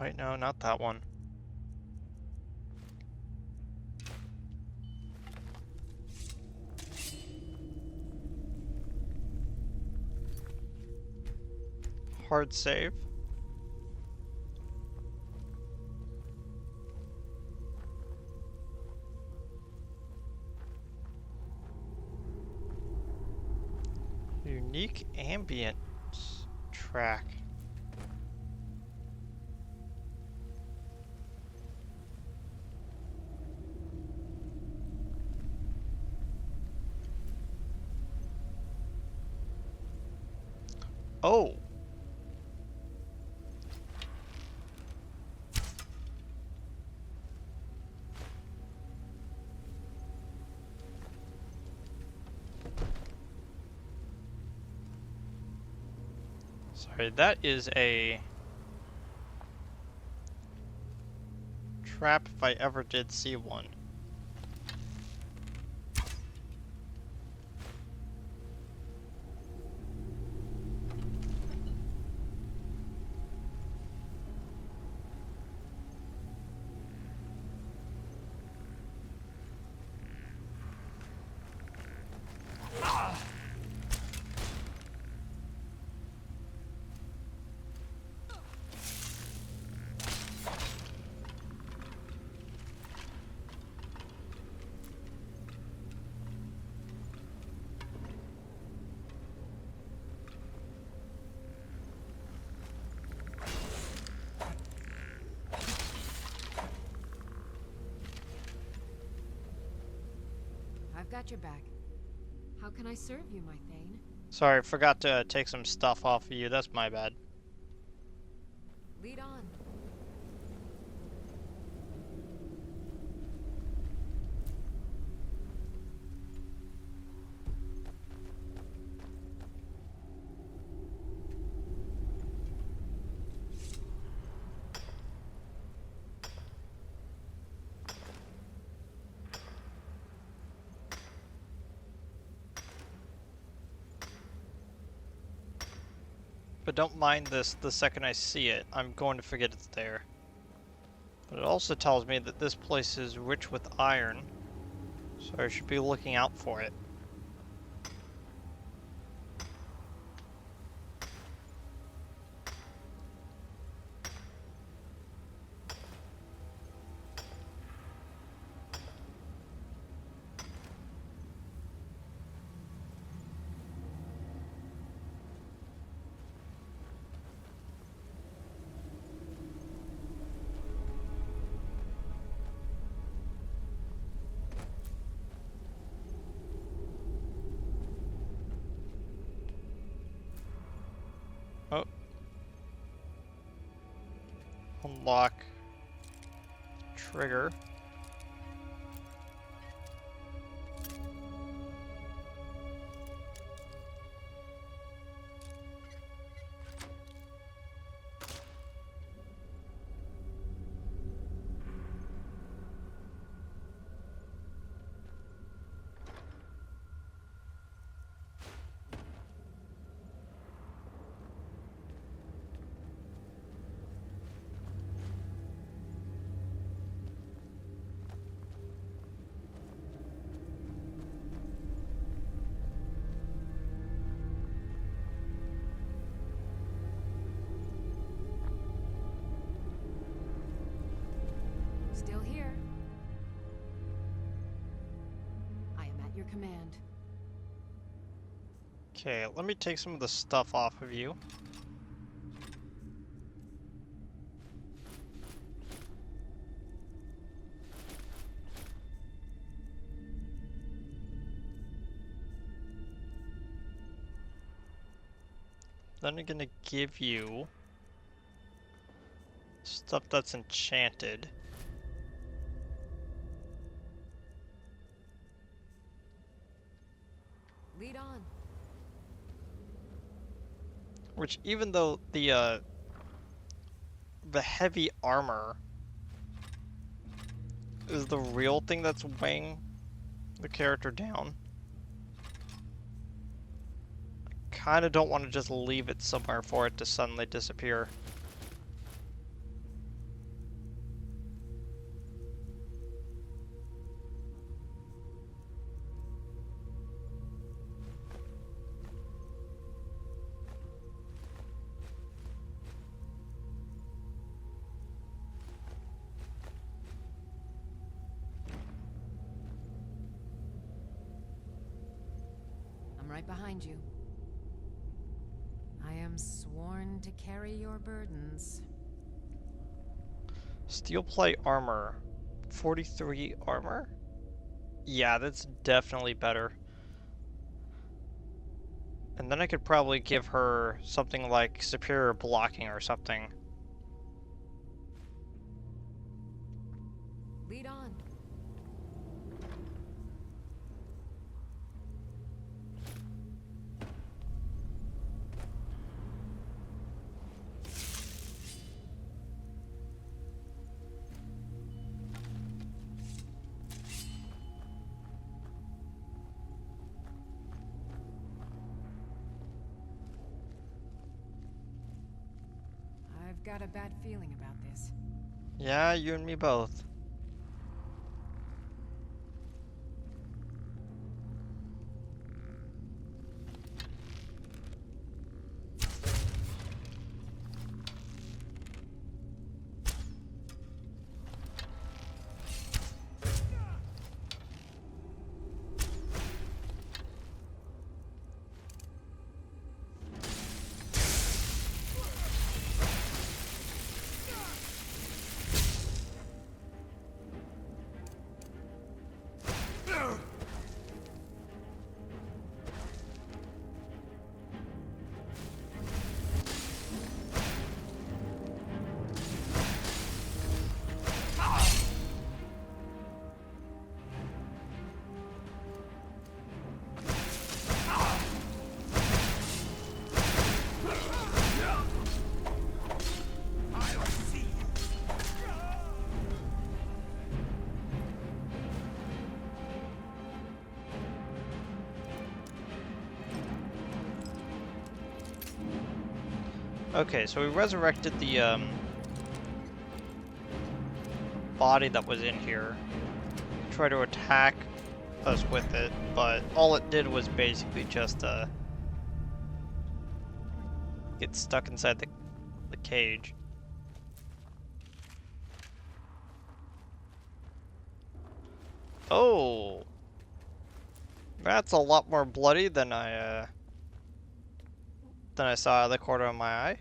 Wait, no, not that one. Hard save. Unique ambient track. Oh. Sorry, that is a trap if I ever did see one. I've got your back. How can I serve you, my Thane? Sorry, forgot to take some stuff off of you. That's my bad. Lead on. But don't mind this the second I see it. I'm going to forget it's there. But it also tells me that this place is rich with iron, so I should be looking out for it. Oh. Unlock trigger. Still here. I am at your command. Okay, let me take some of the stuff off of you. then I'm gonna give you stuff that's enchanted. Lead on. Which, even though the heavy armor is the real thing that's weighing the character down, I kinda don't want to just leave it somewhere for it to suddenly disappear. I'm right behind you. I am sworn to carry your burdens. Steel plate armor. 43 armor? Yeah, that's definitely better. And then I could probably give her something like superior blocking or something. Lead on. I've got a bad feeling about this. Yeah, you and me both. Okay, so we resurrected the body that was in here. Try to attack us with it, but all it did was basically just get stuck inside the cage. Oh, that's a lot more bloody than I saw out of the corner of my eye.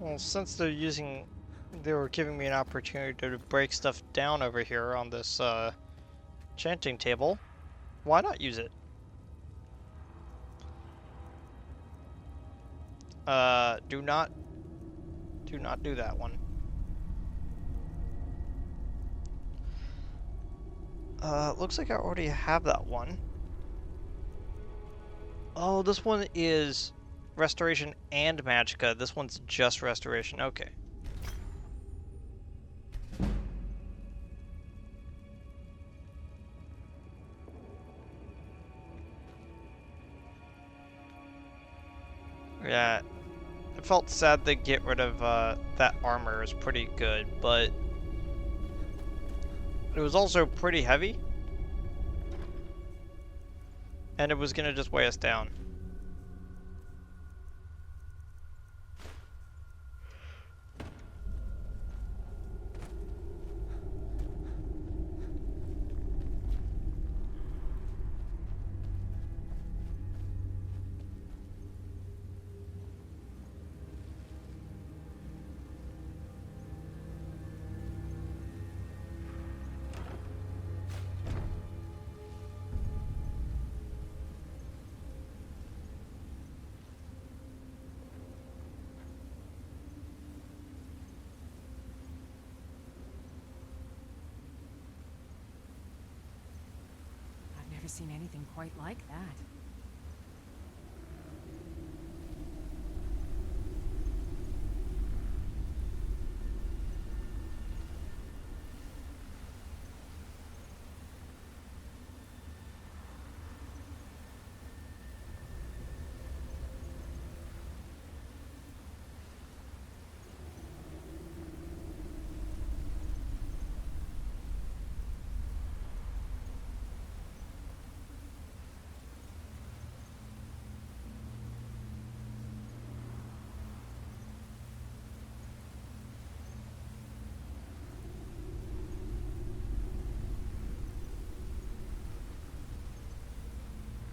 Well, since they were giving me an opportunity to break stuff down over here on this chanting table, why not use it? Do not do that one. Looks like I already have that one. Oh, this one is Restoration and Magicka. This one's just Restoration. Okay. Yeah, it felt sad to get rid of that armor. Is pretty good, but it was also pretty heavy, and it was gonna just weigh us down. I've never seen anything quite like that.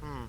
Hmm.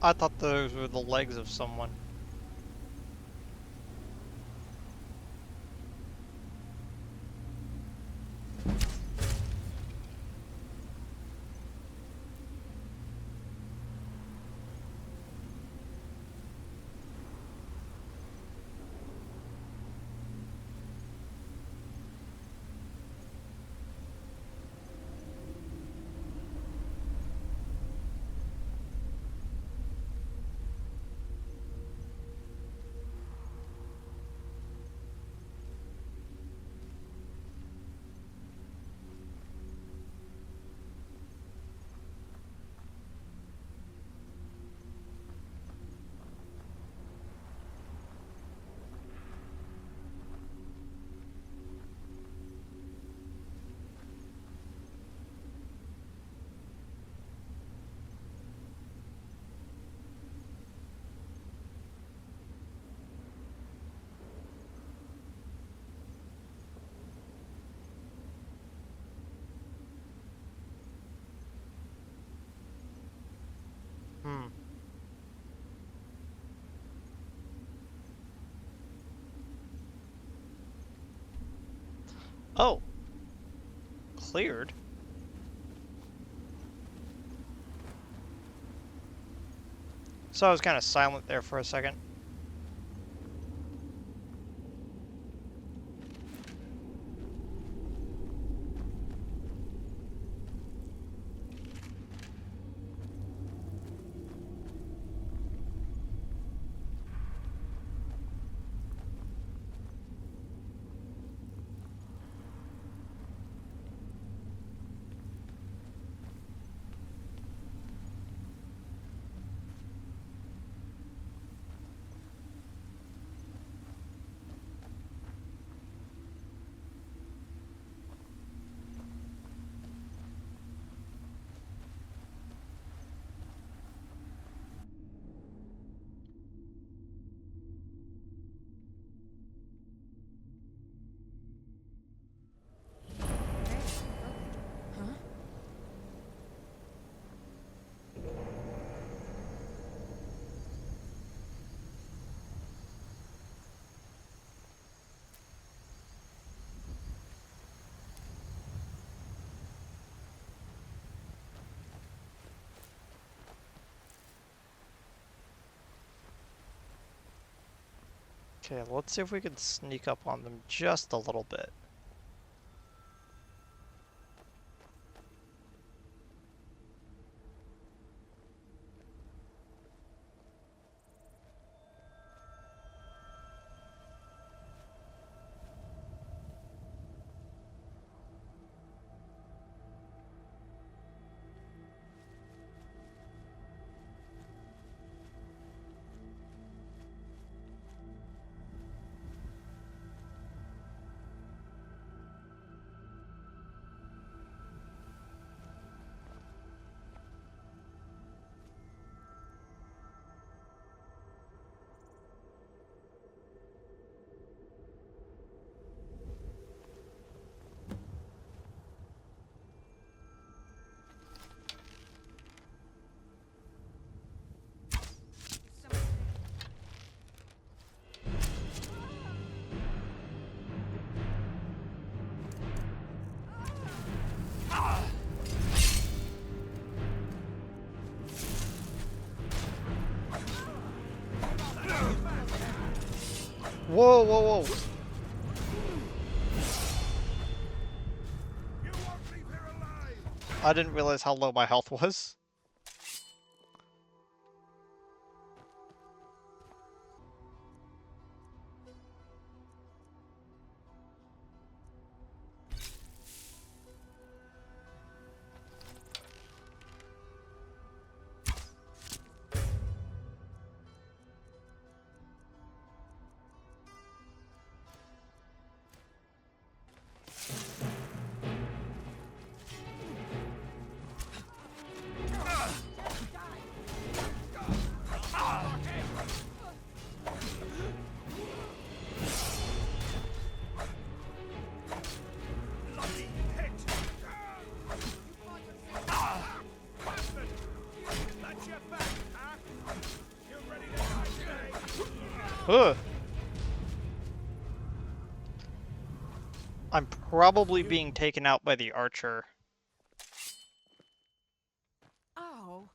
I thought those were the legs of someone. Hmm. Oh, cleared. So I was kind of silent there for a second. Huh? Okay, let's see if we can sneak up on them just a little bit. Whoa, whoa, whoa! I didn't realize how low my health was. Ugh. I'm probably being taken out by the archer. Oh.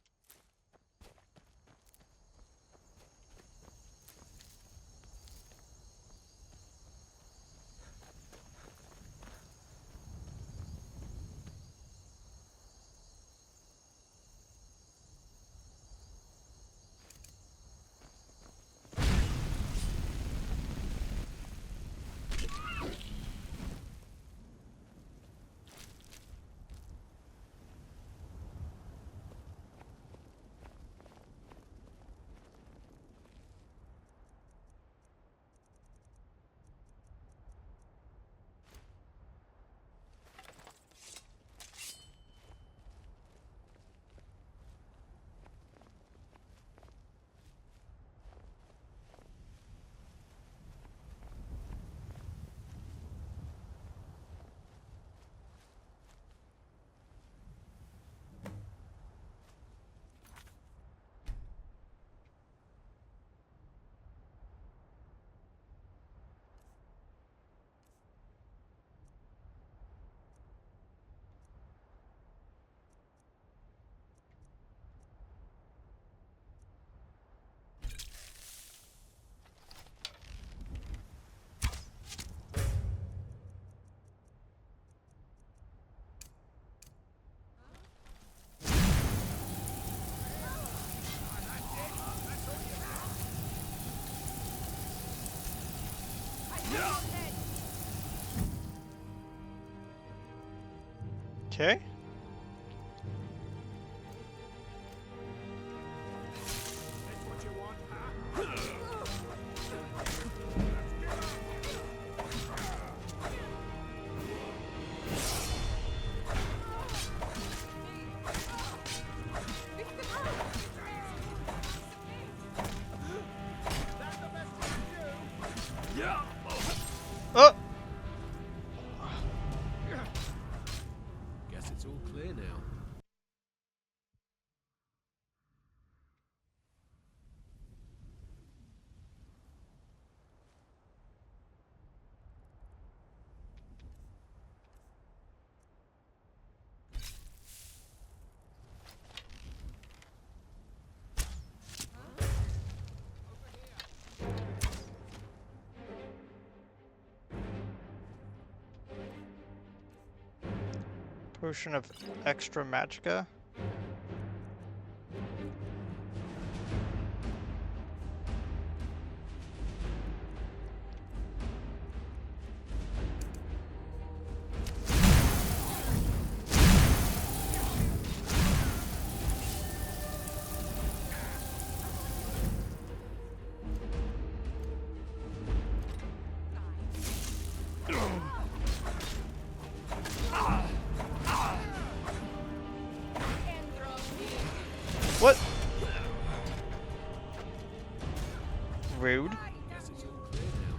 Okay. Oh! Guess it's all clear now. Potion of extra magicka. What? Rude. Guess it's all clear now.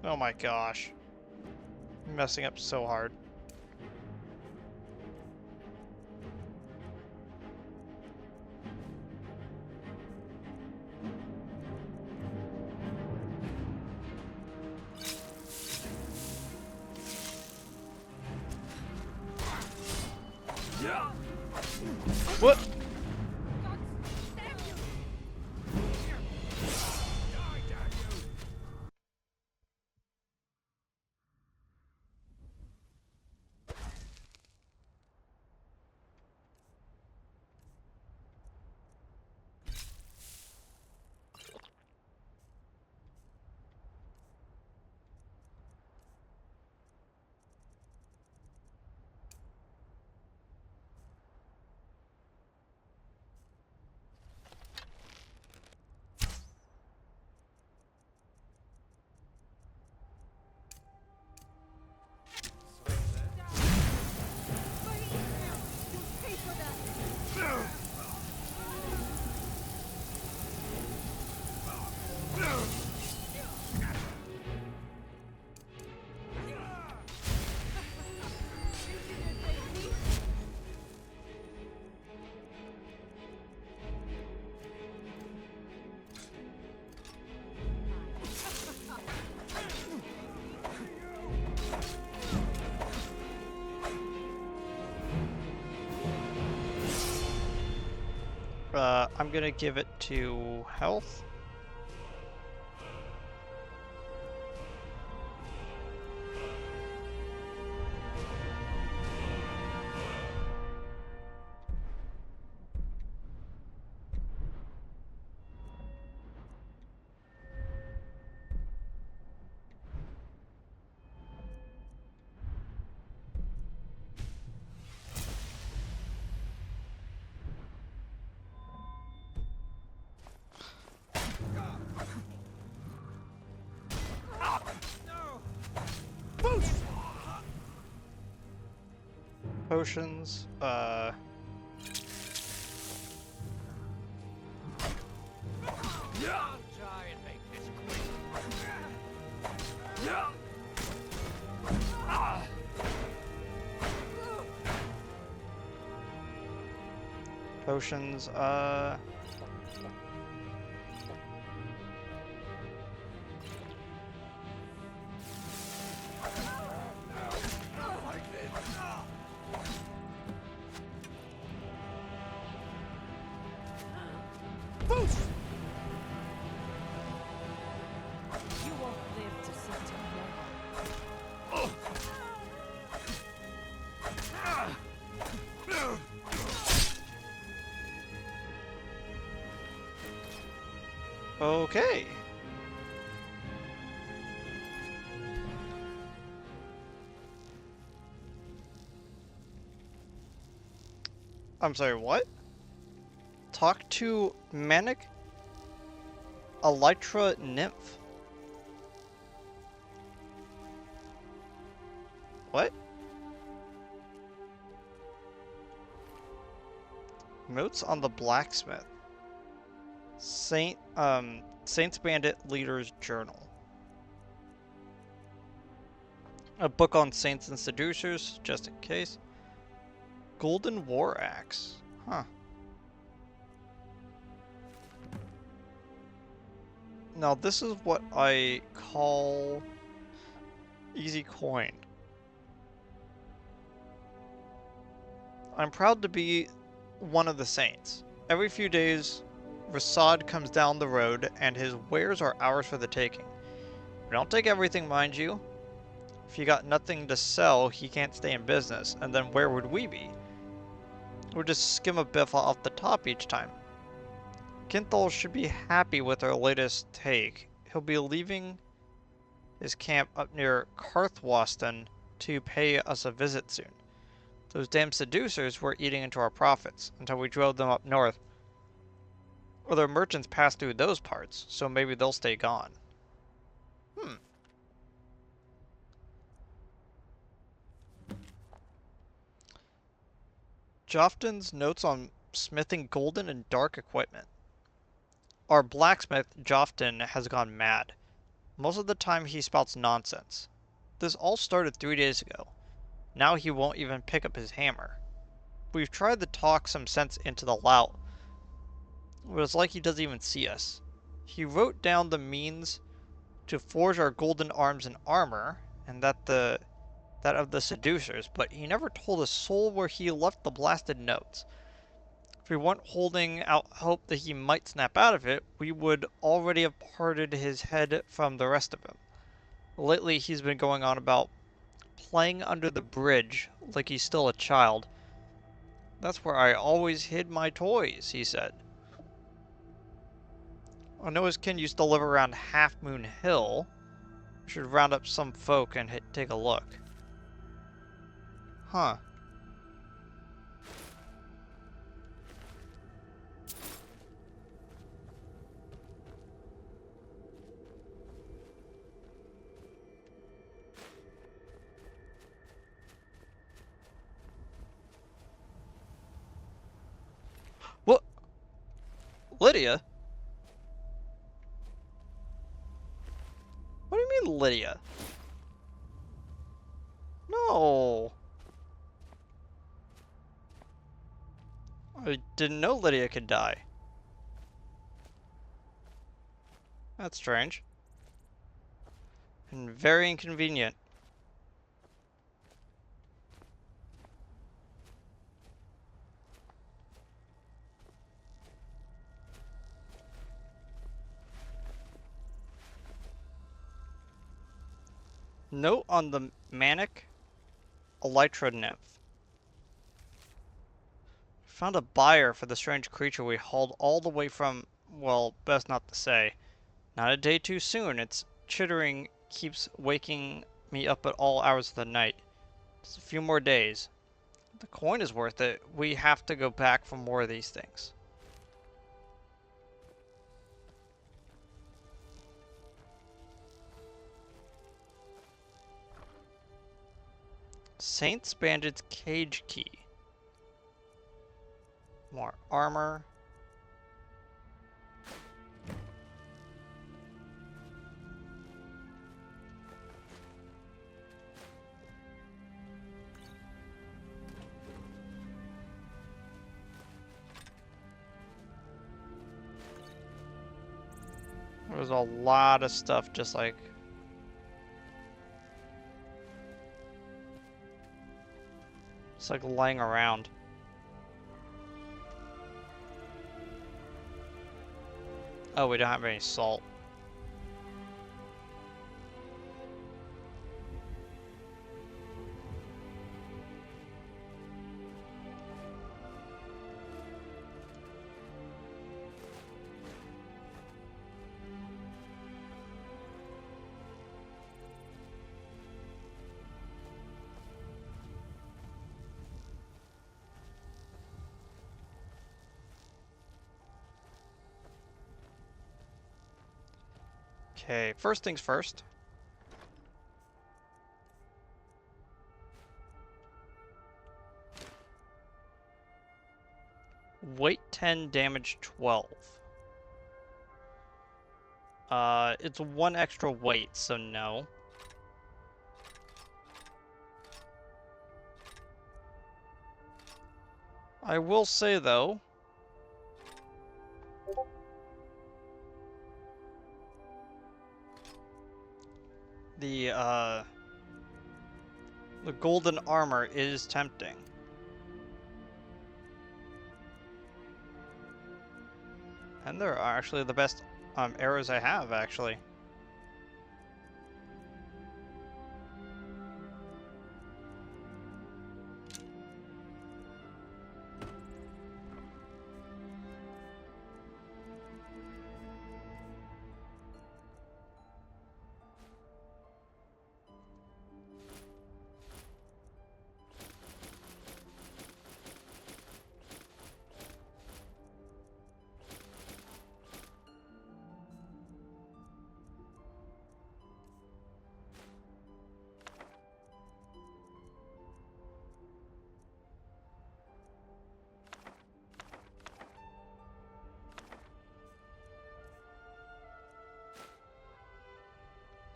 Oh my gosh. I'm messing up so hard. What? I'm gonna give it to health. Potions, Try and make this quick. Potions, You won't live to see tomorrow. okay. I'm sorry, what? Talk to Manic Elytra Nymph. What? Notes on the blacksmith. Saints Bandit Leader's Journal. A book on saints and seducers, just in case. Golden War Axe. Huh. Now this is what I call easy coin. I'm proud to be one of the saints. Every few days, Rasad comes down the road and his wares are ours for the taking. We don't take everything, mind you. If you got nothing to sell, he can't stay in business, and then where would we be? We'll just skim a bit off the top each time. Kinthal should be happy with our latest take. He'll be leaving his camp up near Karthwasten to pay us a visit soon. Those damn seducers were eating into our profits until we drove them up north. Other merchants pass through those parts, so maybe they'll stay gone. Joftin's notes on smithing golden and dark equipment. Our blacksmith, Joftin, has gone mad. Most of the time he spouts nonsense. This all started 3 days ago. Now he won't even pick up his hammer. We've tried to talk some sense into the lout, but it's like he doesn't even see us. He wrote down the means to forge our golden arms and armor, and that of the seducers, but he never told a soul where he left the blasted notes. If we weren't holding out hope that he might snap out of it, we would already have parted his head from the rest of him. Lately, he's been going on about playing under the bridge like he's still a child. That's where I always hid my toys, he said. I know his kin used to live around Half Moon Hill. We should round up some folk and take a look. Huh. What? Lydia? What do you mean, Lydia? No. I didn't know Lydia could die. That's strange. And very inconvenient. Note on the Manic Elytra Nymph. Found a buyer for the strange creature we hauled all the way from, well, best not to say. Not a day too soon. Its chittering keeps waking me up at all hours of the night. Just a few more days. The coin is worth it. We have to go back for more of these things. Saint's Bandit's Cage Key. More armor. There's a lot of stuff just like... It's like lying around. Oh, we don't have any salt. Okay, first things first. Weight 10, damage 12. It's one extra weight, so no. I will say though, the golden armor is tempting. And they're actually the best arrows I have, actually.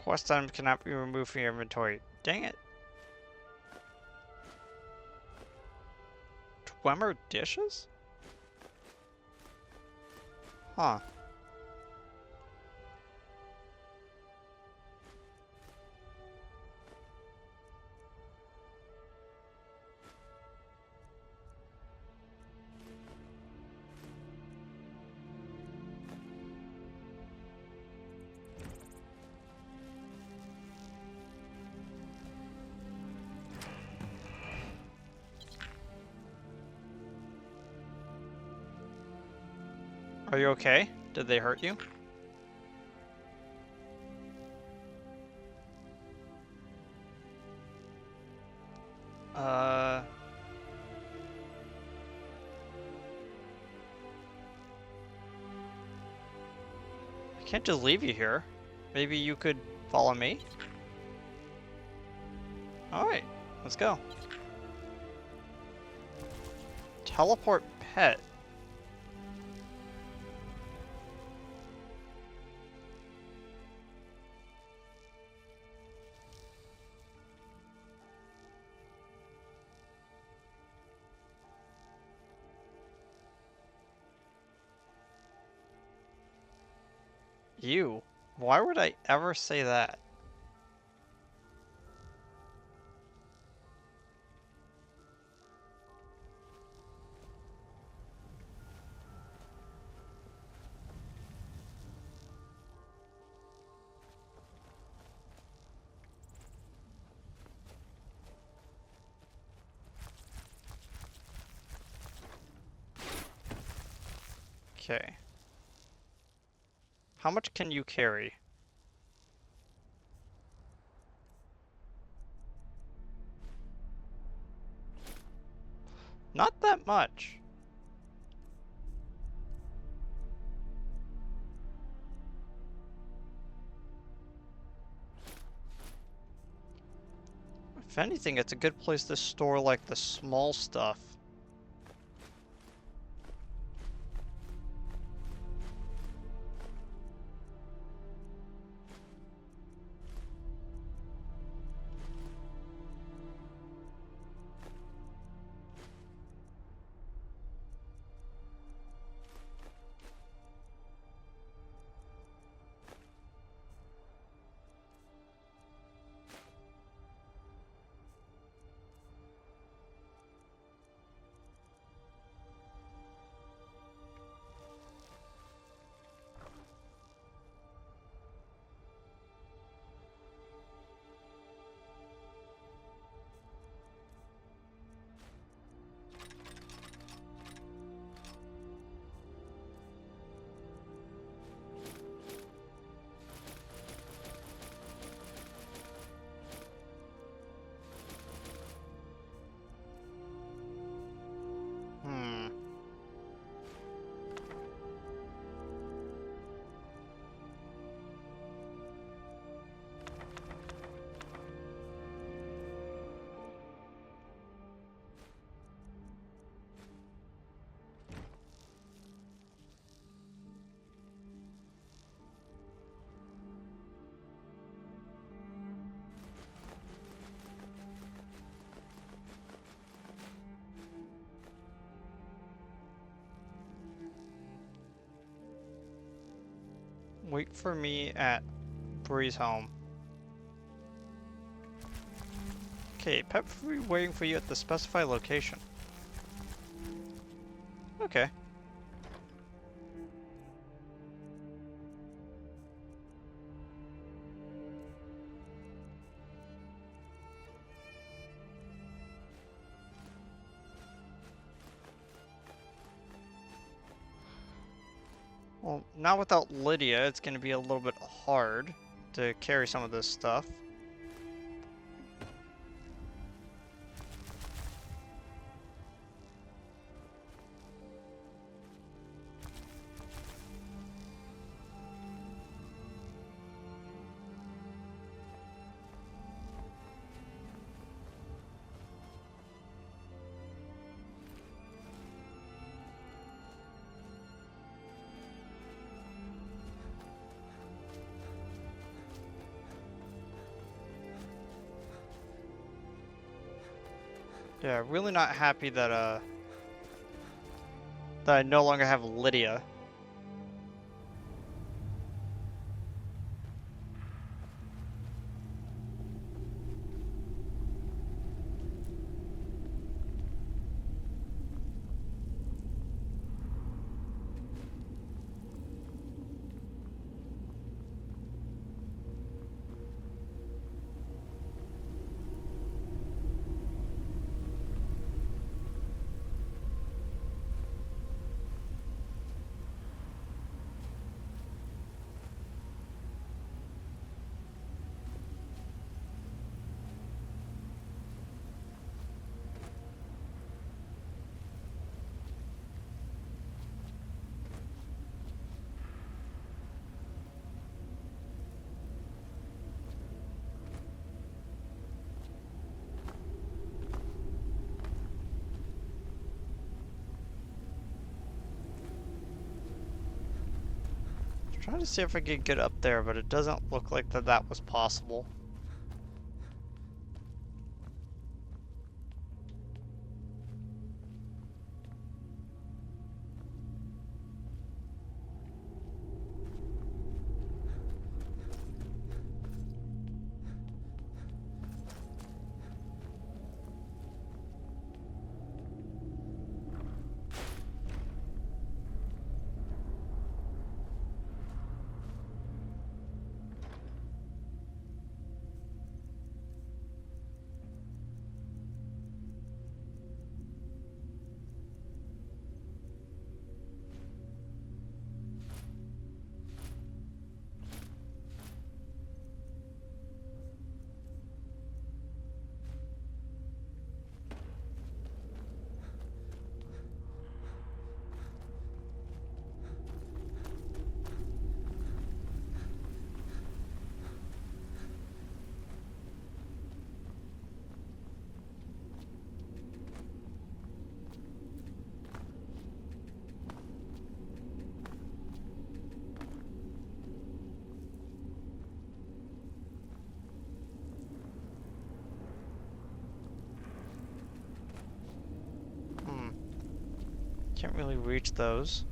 Quest items cannot be removed from your inventory. Dang it. Dwemer dishes? Huh. Are you okay? Did they hurt you? I can't just leave you here. Maybe you could follow me? Alright, let's go. Teleport pet. You? Why would I ever say that? Okay. How much can you carry? Not that much. If anything, it's a good place to store like the small stuff. Wait for me at Bree's home. Okay, pet food waiting for you at the specified location. Okay. Well, now without Lydia, it's going to be a little bit hard to carry some of this stuff. Yeah, really not happy that that I no longer have Lydia. Trying to see if I could get up there, but it doesn't look like that was possible. Can't really reach those.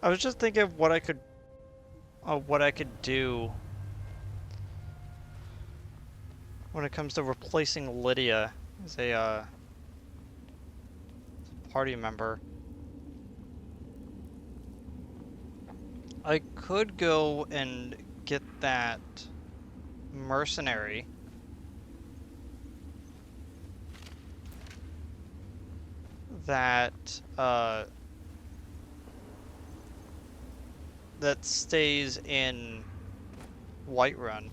I was just thinking of what I could do when it comes to replacing Lydia as a party member. I could go and get that mercenary. That that stays in Whiterun.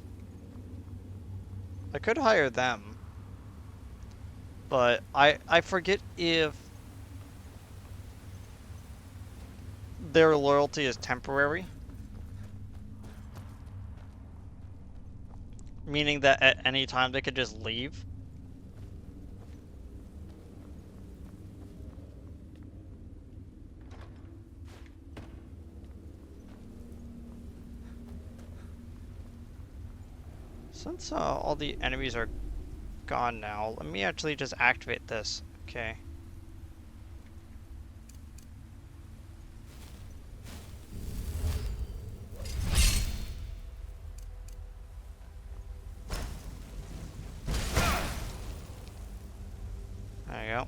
I could hire them, but I forget if their loyalty is temporary, meaning that at any time they could just leave. Since all the enemies are gone now, let me actually just activate this. Okay. There you go.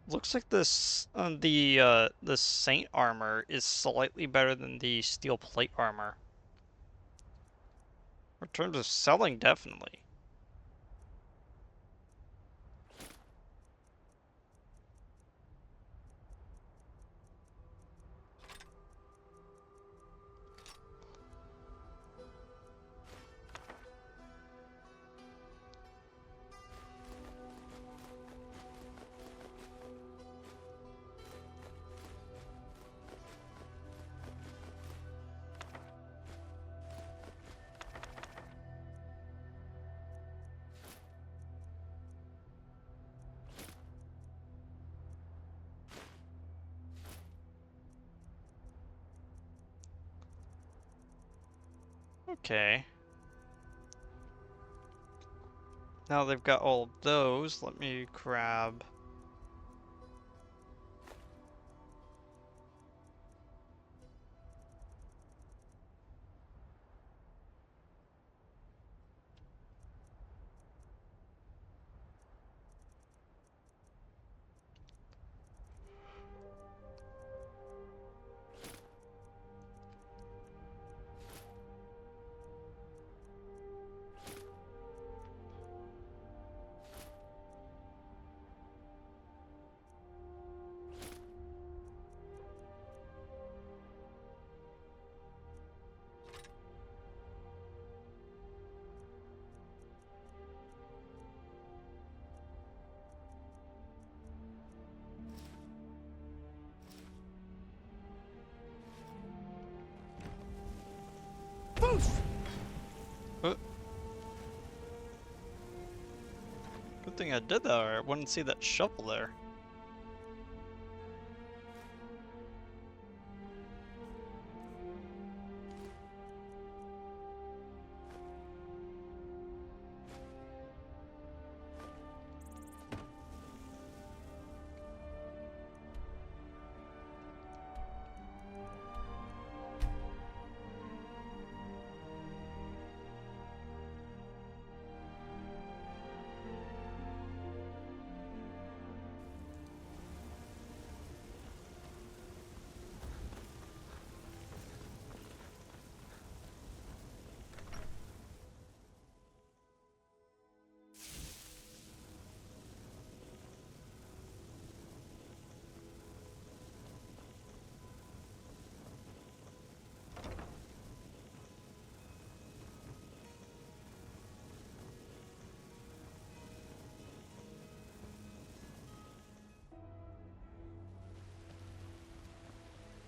Looks like this the Saint armor is slightly better than the steel plate armor. In terms of selling, definitely. Okay. Now they've got all of those. Let me grab... Good thing I did that, or I wouldn't see that shovel there.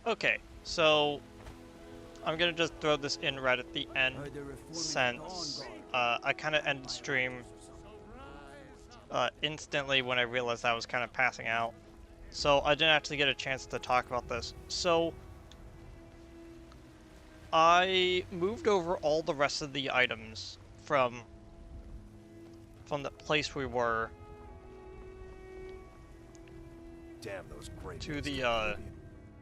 Okay, so I'm gonna just throw this in right at the end, since I kind of ended stream instantly when I realized I was kind of passing out. So I didn't actually get a chance to talk about this. So I moved over all the rest of the items from the place we were Damn those gray to mains the to oblivion.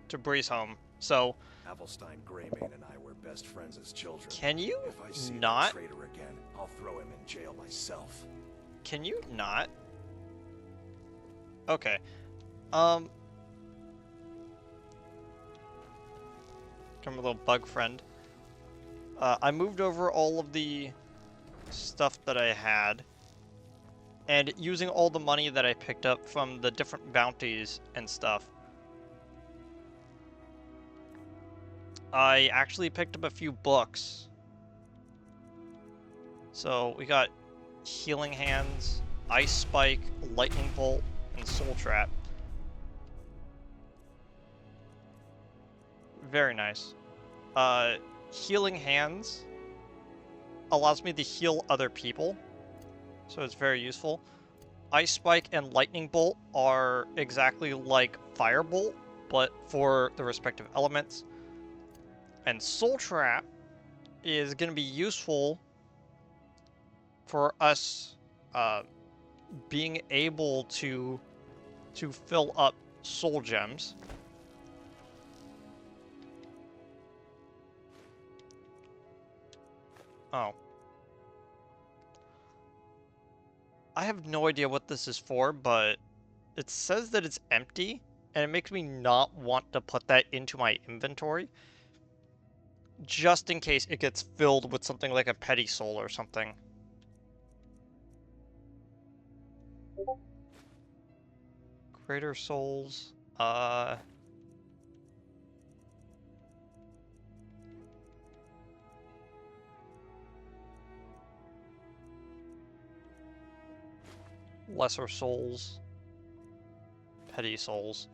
to Bree's home. So Avelstein Greymane and I were best friends as children. can you If I see not? that traitor again, I'll throw him in jail myself. Can you not? Okay. Come a little bug friend. I moved over all of the stuff that I had, and using all the money that I picked up from the different bounties and stuff, I actually picked up a few books. So we got Healing Hands, Ice Spike, Lightning Bolt, and Soul Trap. Very nice. Healing Hands allows me to heal other people, so it's very useful. Ice Spike and Lightning Bolt are exactly like Firebolt, but for the respective elements. And Soul Trap is going to be useful for us being able to fill up soul gems. Oh. I have no idea what this is for, but it says that it's empty, and it makes me not want to put that into my inventory, just in case it gets filled with something like a petty soul or something. Greater souls, lesser souls, petty souls.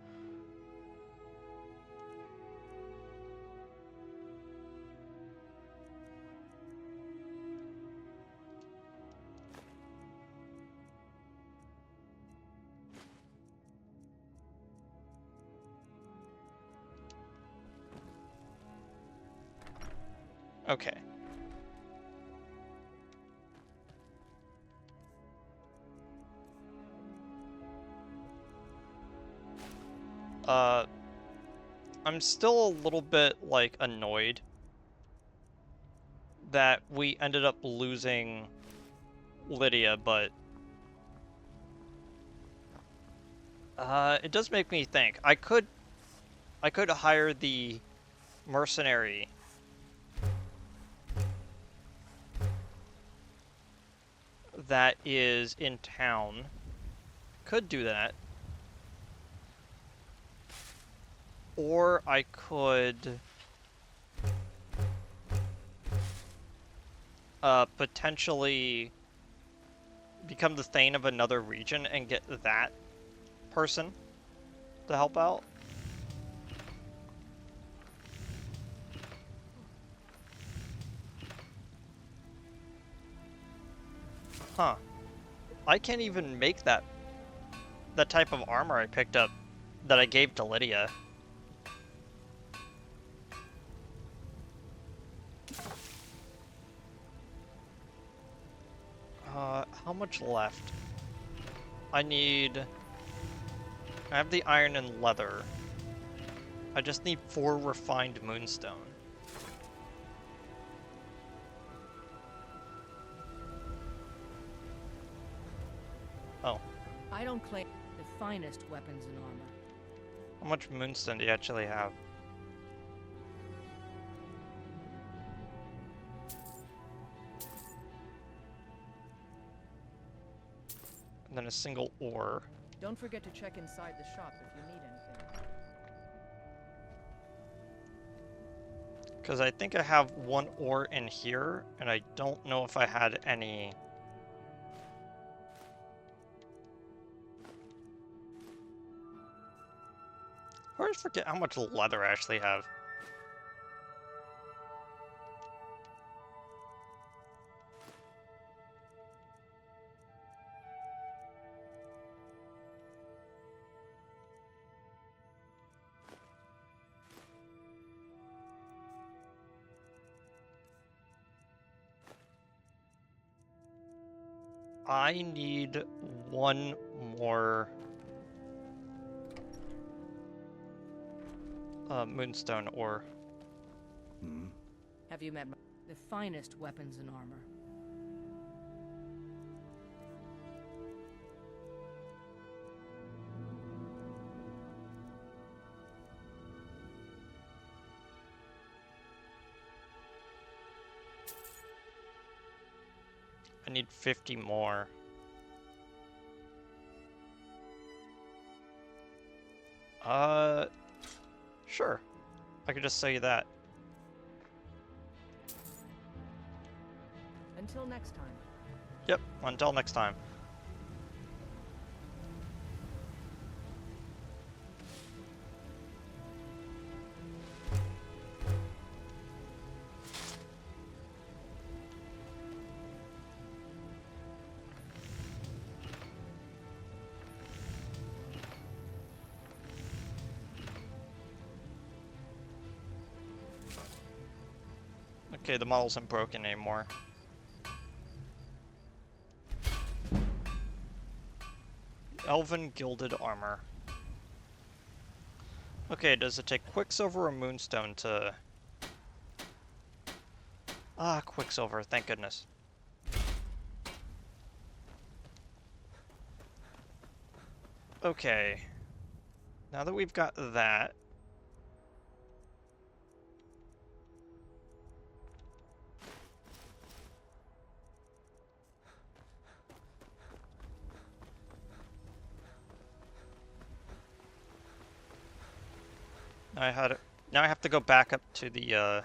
Okay. I'm still a little bit, like, annoyed that we ended up losing Lydia, but it does make me think. I could hire the mercenary that is in town. Could do that. Or I could potentially become the Thane of another region and get that person to help out. Huh. I can't even make that type of armor I picked up that I gave to Lydia. How much left? I have the iron and leather. I just need 4 refined moonstone. Oh. I don't claim the finest weapons and armor. How much moonstone do you actually have? And then a single ore. Don't forget to check inside the shop if you need anything. Because I think I have 1 ore in here, and I don't know if I had any. I always forget how much leather I actually have. I need one more moonstone ore. Have you met the finest weapons and armor? I need 50 more. Sure. I could just say that. Until next time. Yep, until next time. Okay, the model isn't broken anymore. Elven gilded armor. Okay, does it take Quicksilver or Moonstone to... Ah, Quicksilver, thank goodness. Okay. Now that we've got that... Now I have to go back up to the,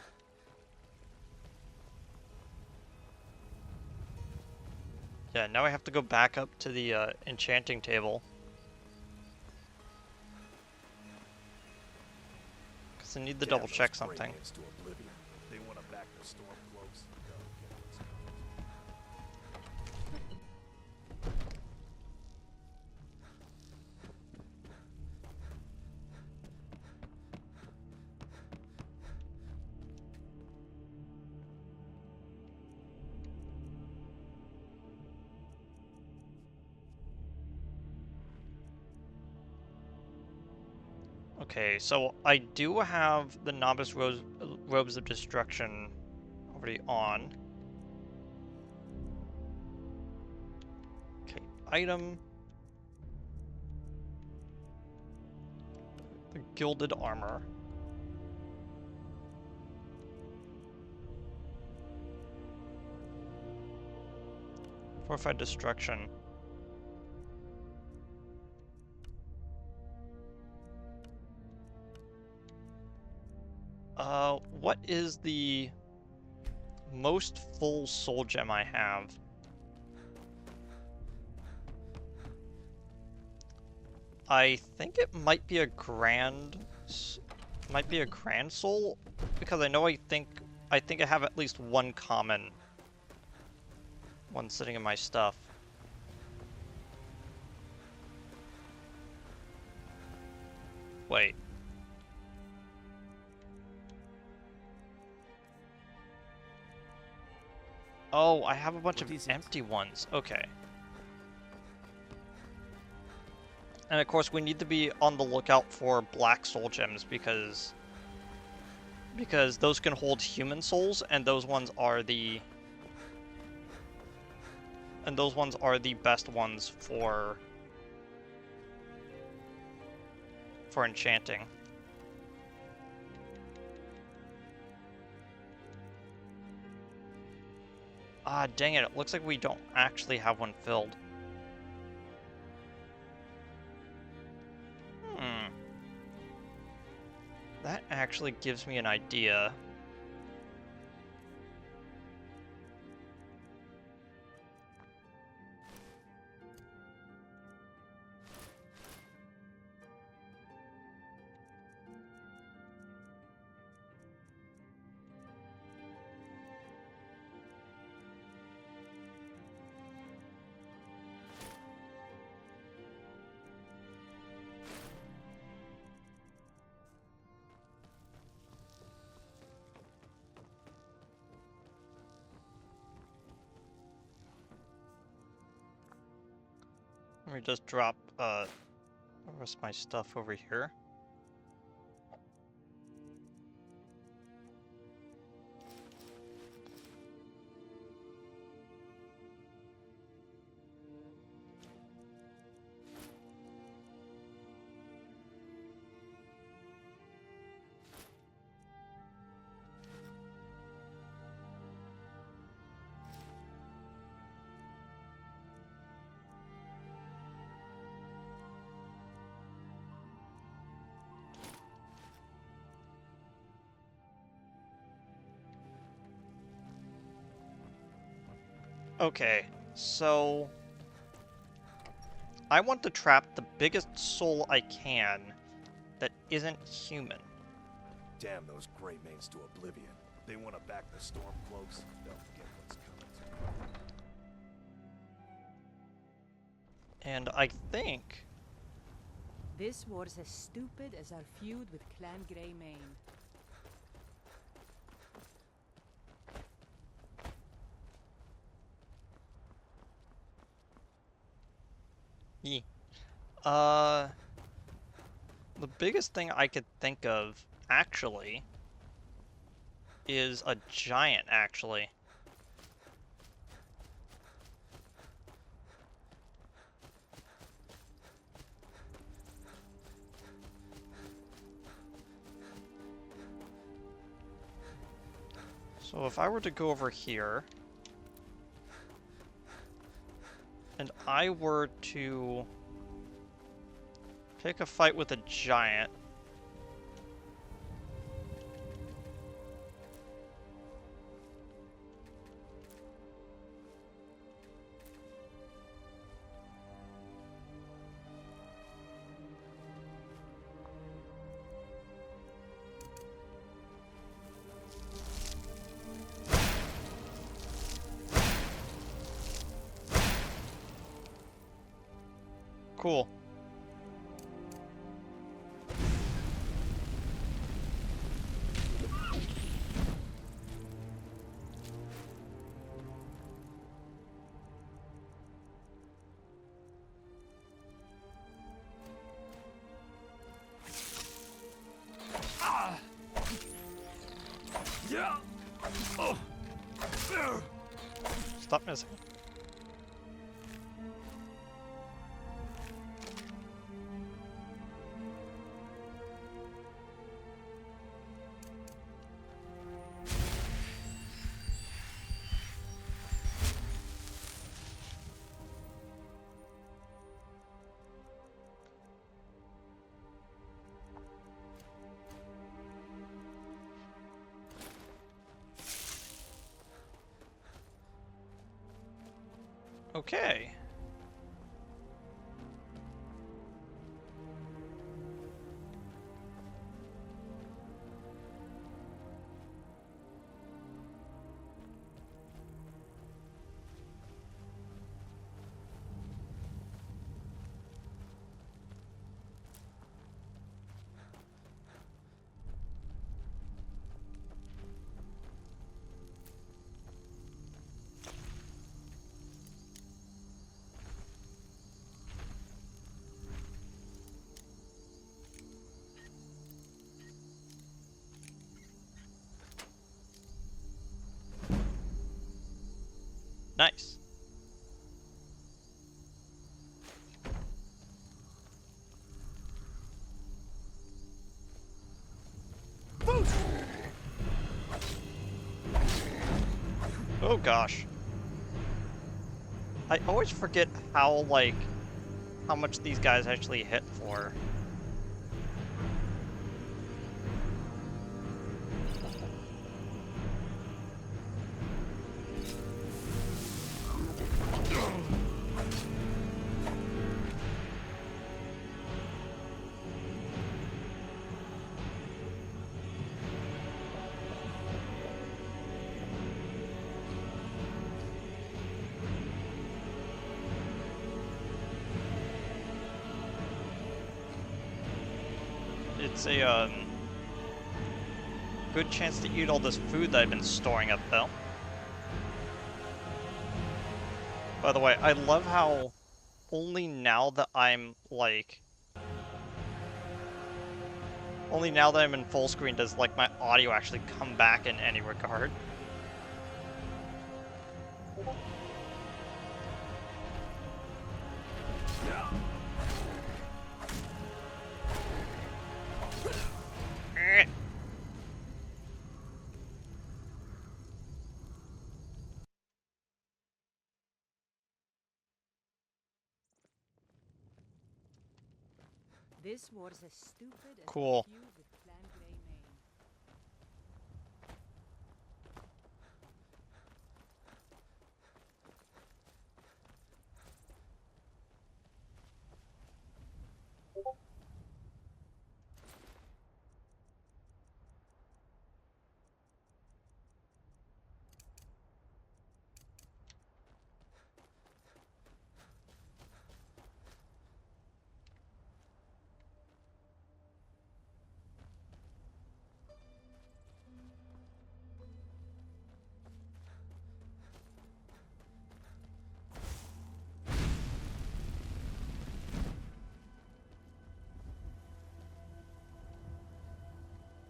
Yeah, now I have to go back up to the, enchanting table. Because I need to double check something. They want to back the storm cloaks. Okay, so I do have the Novice Robes of Destruction already on. Okay, item. The Gilded Armor. Fortified Destruction. What is the most full soul gem I have? I think it might be a grand soul, because I think I have at least one common one sitting in my stuff. Wait. Oh, I have a bunch of empty ones. Okay. And of course, we need to be on the lookout for black soul gems because those can hold human souls, and those ones are the best ones for enchanting. Ah, dang it, it looks like we don't actually have one filled. That actually gives me an idea. Let me just drop the rest of my stuff over here. Okay, so I want to trap the biggest soul I can that isn't human. Damn those Great Mains to oblivion. They want to back the Stormcloaks, they'll get what's coming. And I think... This war's as stupid as our feud with Clan Greymane. Yeah. The biggest thing I could think of, actually, is a giant, actually. So if I were to go over here, and I were to pick a fight with a giant, cool. Yeah. Oh. Stop missing. Okay. Nice. Oh gosh. I always forget how, like, how much these guys actually hit for. It's a good chance to eat all this food that I've been storing up, though. By the way, I love how only now that I'm like... Only now that I'm in full screen does like my audio actually come back in any regard. This was as stupid as Cool. a few with plan gray mane.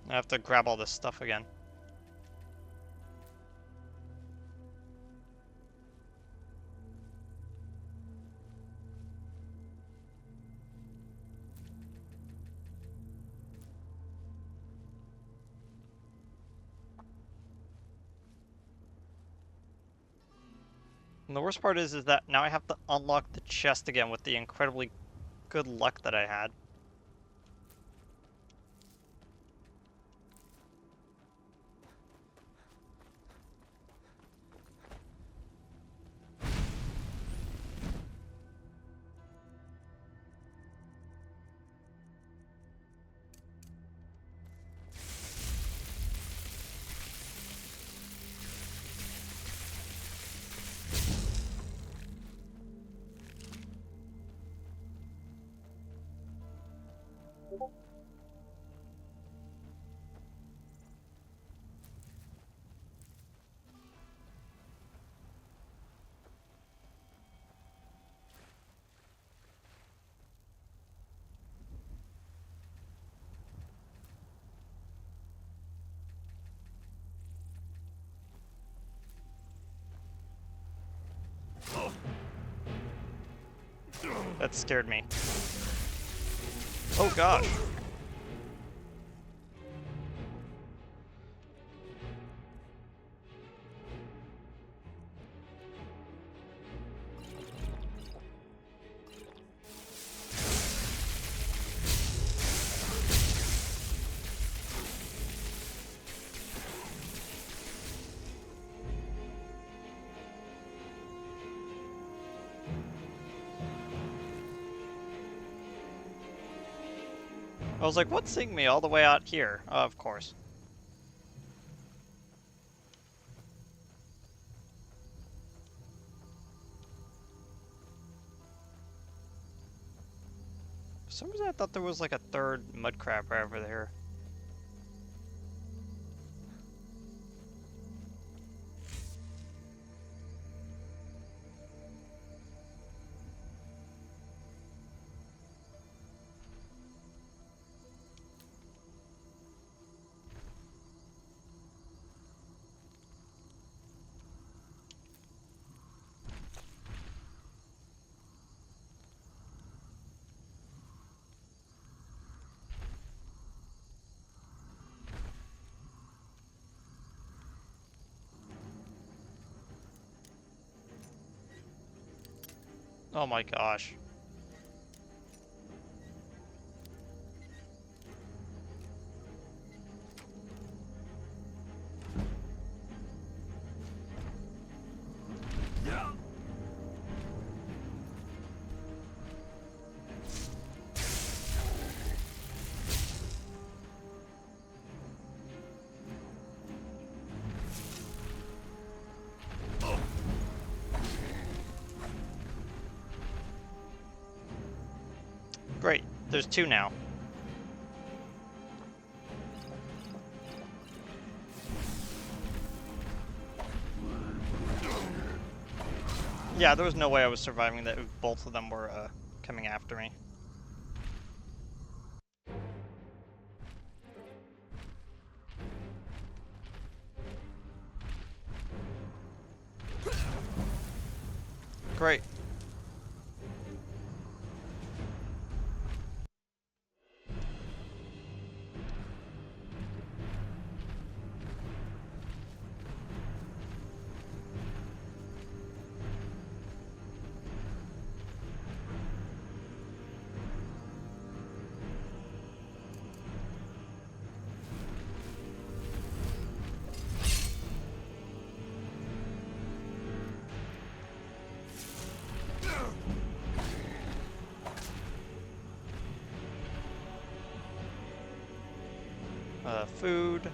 I have to grab all this stuff again. And the worst part is that now I have to unlock the chest again with the incredibly good luck that I had. That scared me. Oh gosh. I was like, what's seeing me all the way out here? Of course. For some reason I thought there was like a third mud crab right over there. Oh my gosh. Great, there's two now. Yeah, there was no way I was surviving that if both of them were coming after me. Great. Food.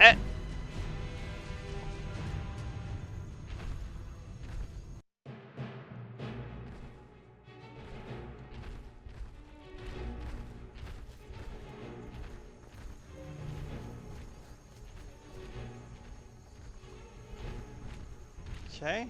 Eh. Okay.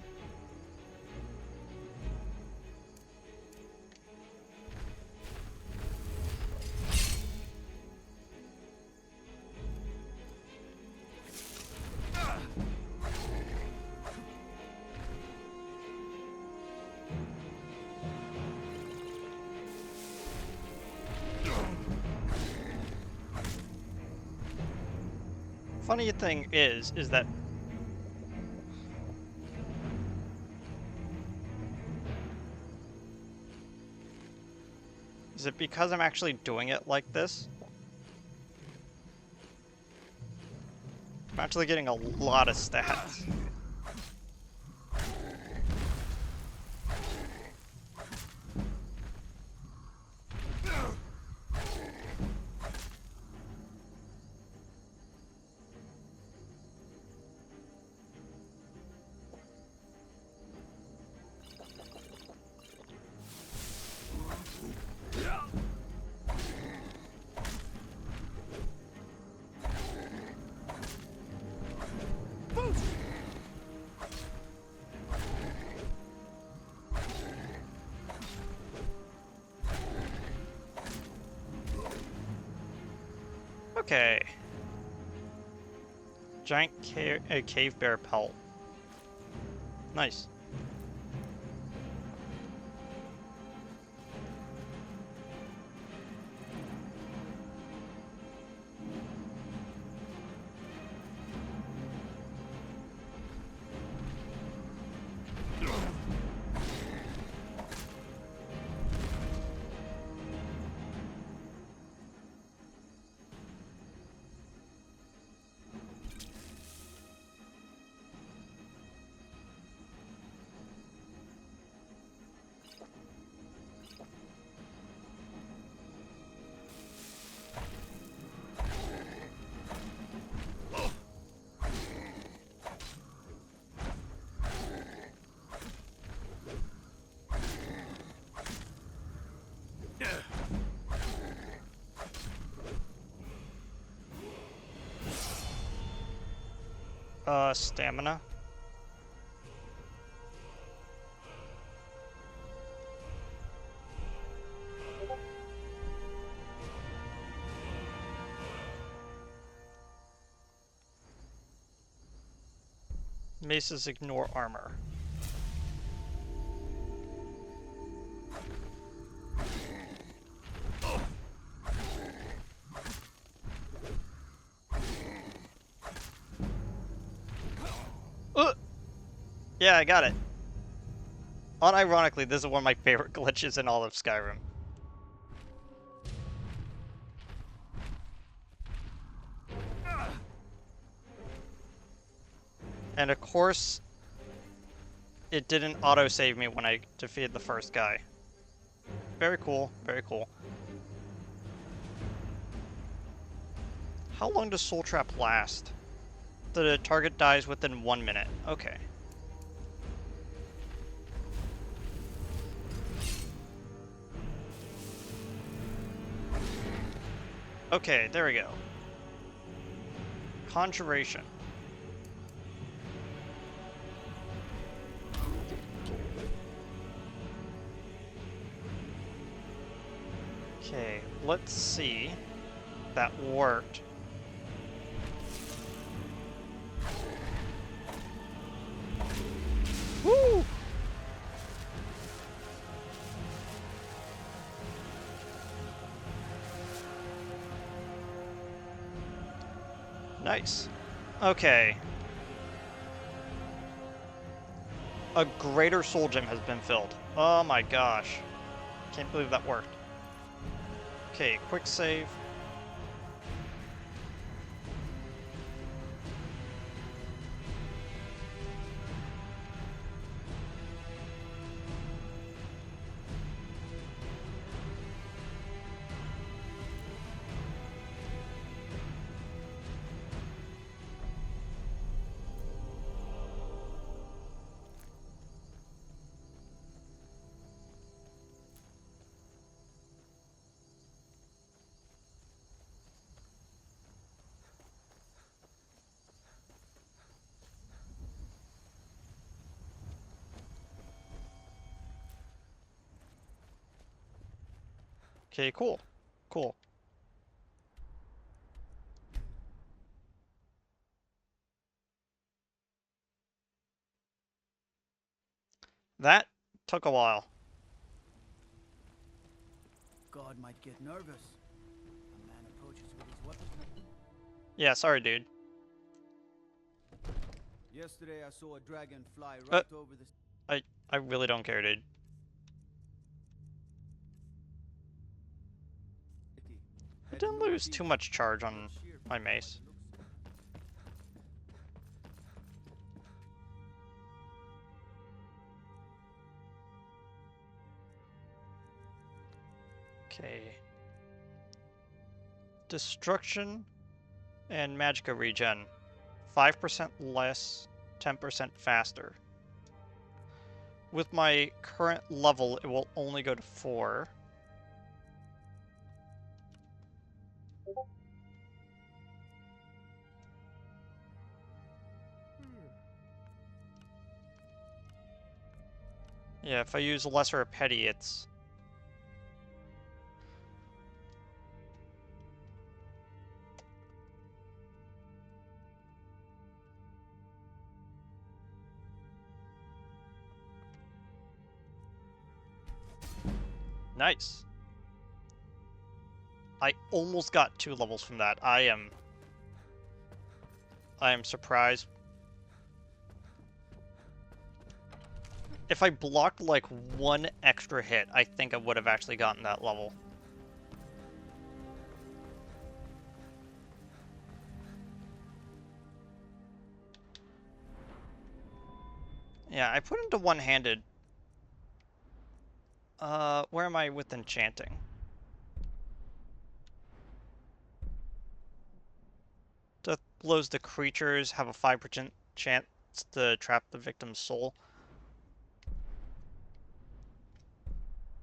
Funny thing is that is it because I'm actually doing it like this? I'm actually getting a lot of stats. Okay. Giant cave bear pelt. Nice. Stamina. Maces ignore armor. Yeah, I got it. Unironically, this is one of my favorite glitches in all of Skyrim. And of course, it didn't auto-save me when I defeated the first guy. Very cool, very cool. How long does Soul Trap last? The target dies within 1 minute. Okay. Okay, there we go. Conjuration. Okay, let's see if that worked. Woo! Nice. Okay. A greater soul gem has been filled. Oh my gosh. Can't believe that worked. Okay, quick save. Okay, cool. Cool. That took a while. God might get nervous. A man approaches with his weapon. Yeah, sorry, dude. Yesterday I saw a dragon fly right over the... I really don't care, dude. I didn't lose too much charge on my mace. Okay. Destruction and Magicka regen. 5% less, 10% faster. With my current level, it will only go to 4. Yeah, if I use Lesser Petty, it's... Nice. I almost got 2 levels from that. I am surprised. If I blocked like 1 extra hit, I think I would have actually gotten that level. Yeah, I put into one-handed. Where am I with enchanting? Death blows the creatures have a 5% chance to trap the victim's soul.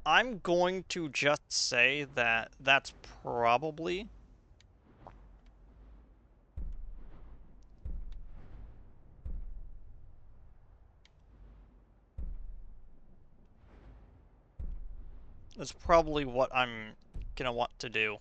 I'm going to just say that that's probably... That's probably what I'm gonna want to do.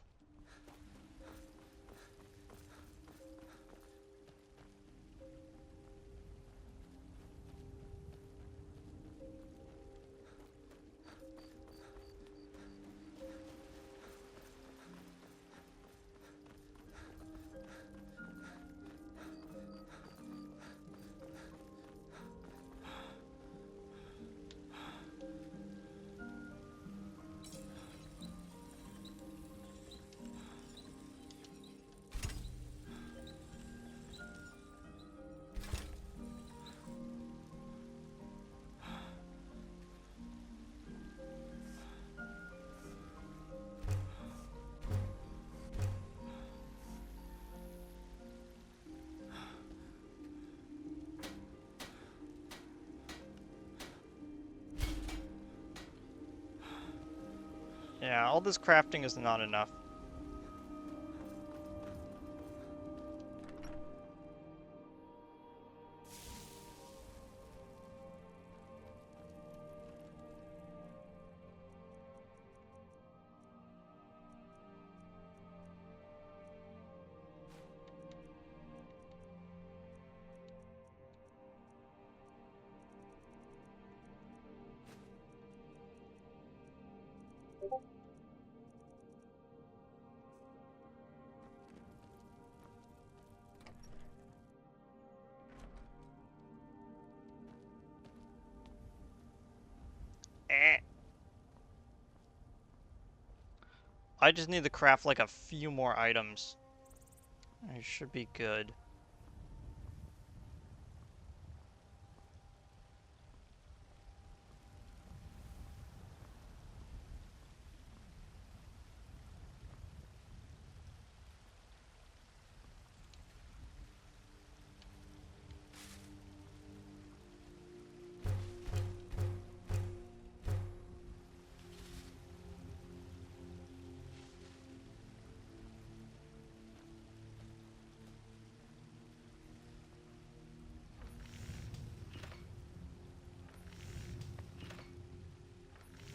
Yeah, all this crafting is not enough. Eh. I just need to craft like a few more items. I should be good.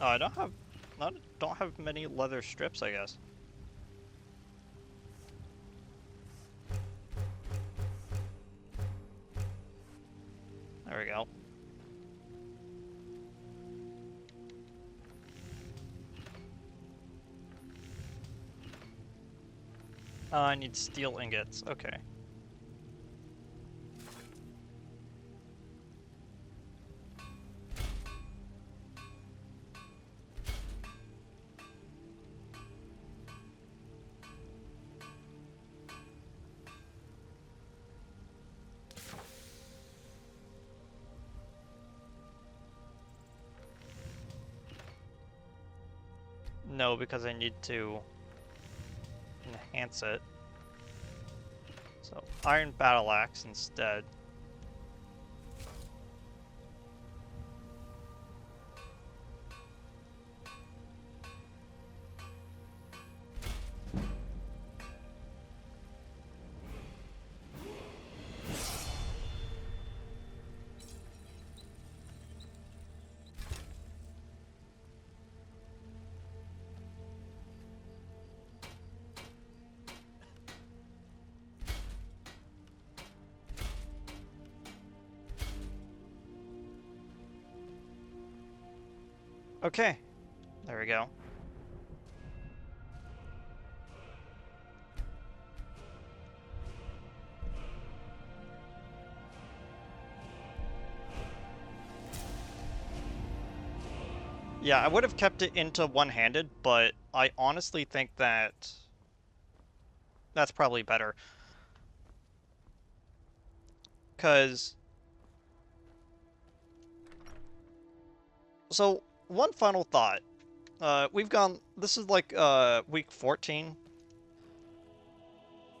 Oh, I don't have many leather strips, I guess. There we go. I need steel ingots. Okay. No, because I need to enhance it. So, iron battle axe instead. Okay, there we go. Yeah, I would have kept it into one-handed, but I honestly think that that's probably better. Because... So, one final thought. We've gone... This is like, week 14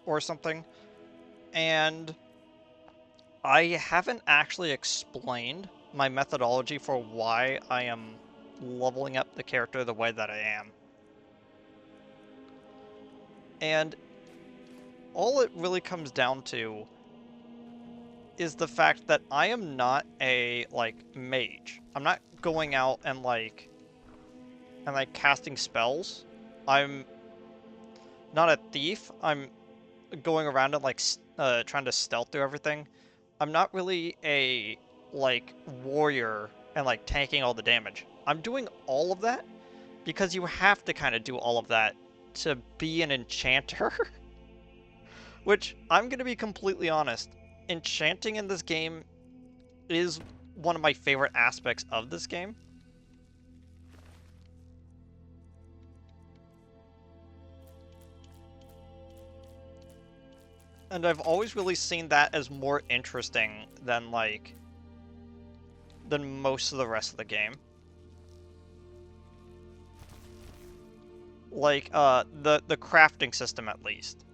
or something. And I haven't actually explained my methodology for why I am leveling up the character the way that I am. And all it really comes down to is the fact that I am not a, like, mage. I'm not going out and, like, casting spells. I'm not a thief. I'm going around and, like, trying to stealth through everything. I'm not really a, like, warrior and, like, tanking all the damage. I'm doing all of that because you have to kind of do all of that to be an enchanter. Which, I'm going to be completely honest, enchanting in this game is one of my favorite aspects of this game. And I've always really seen that as more interesting than, like, than most of the rest of the game. Like, the crafting system, at least.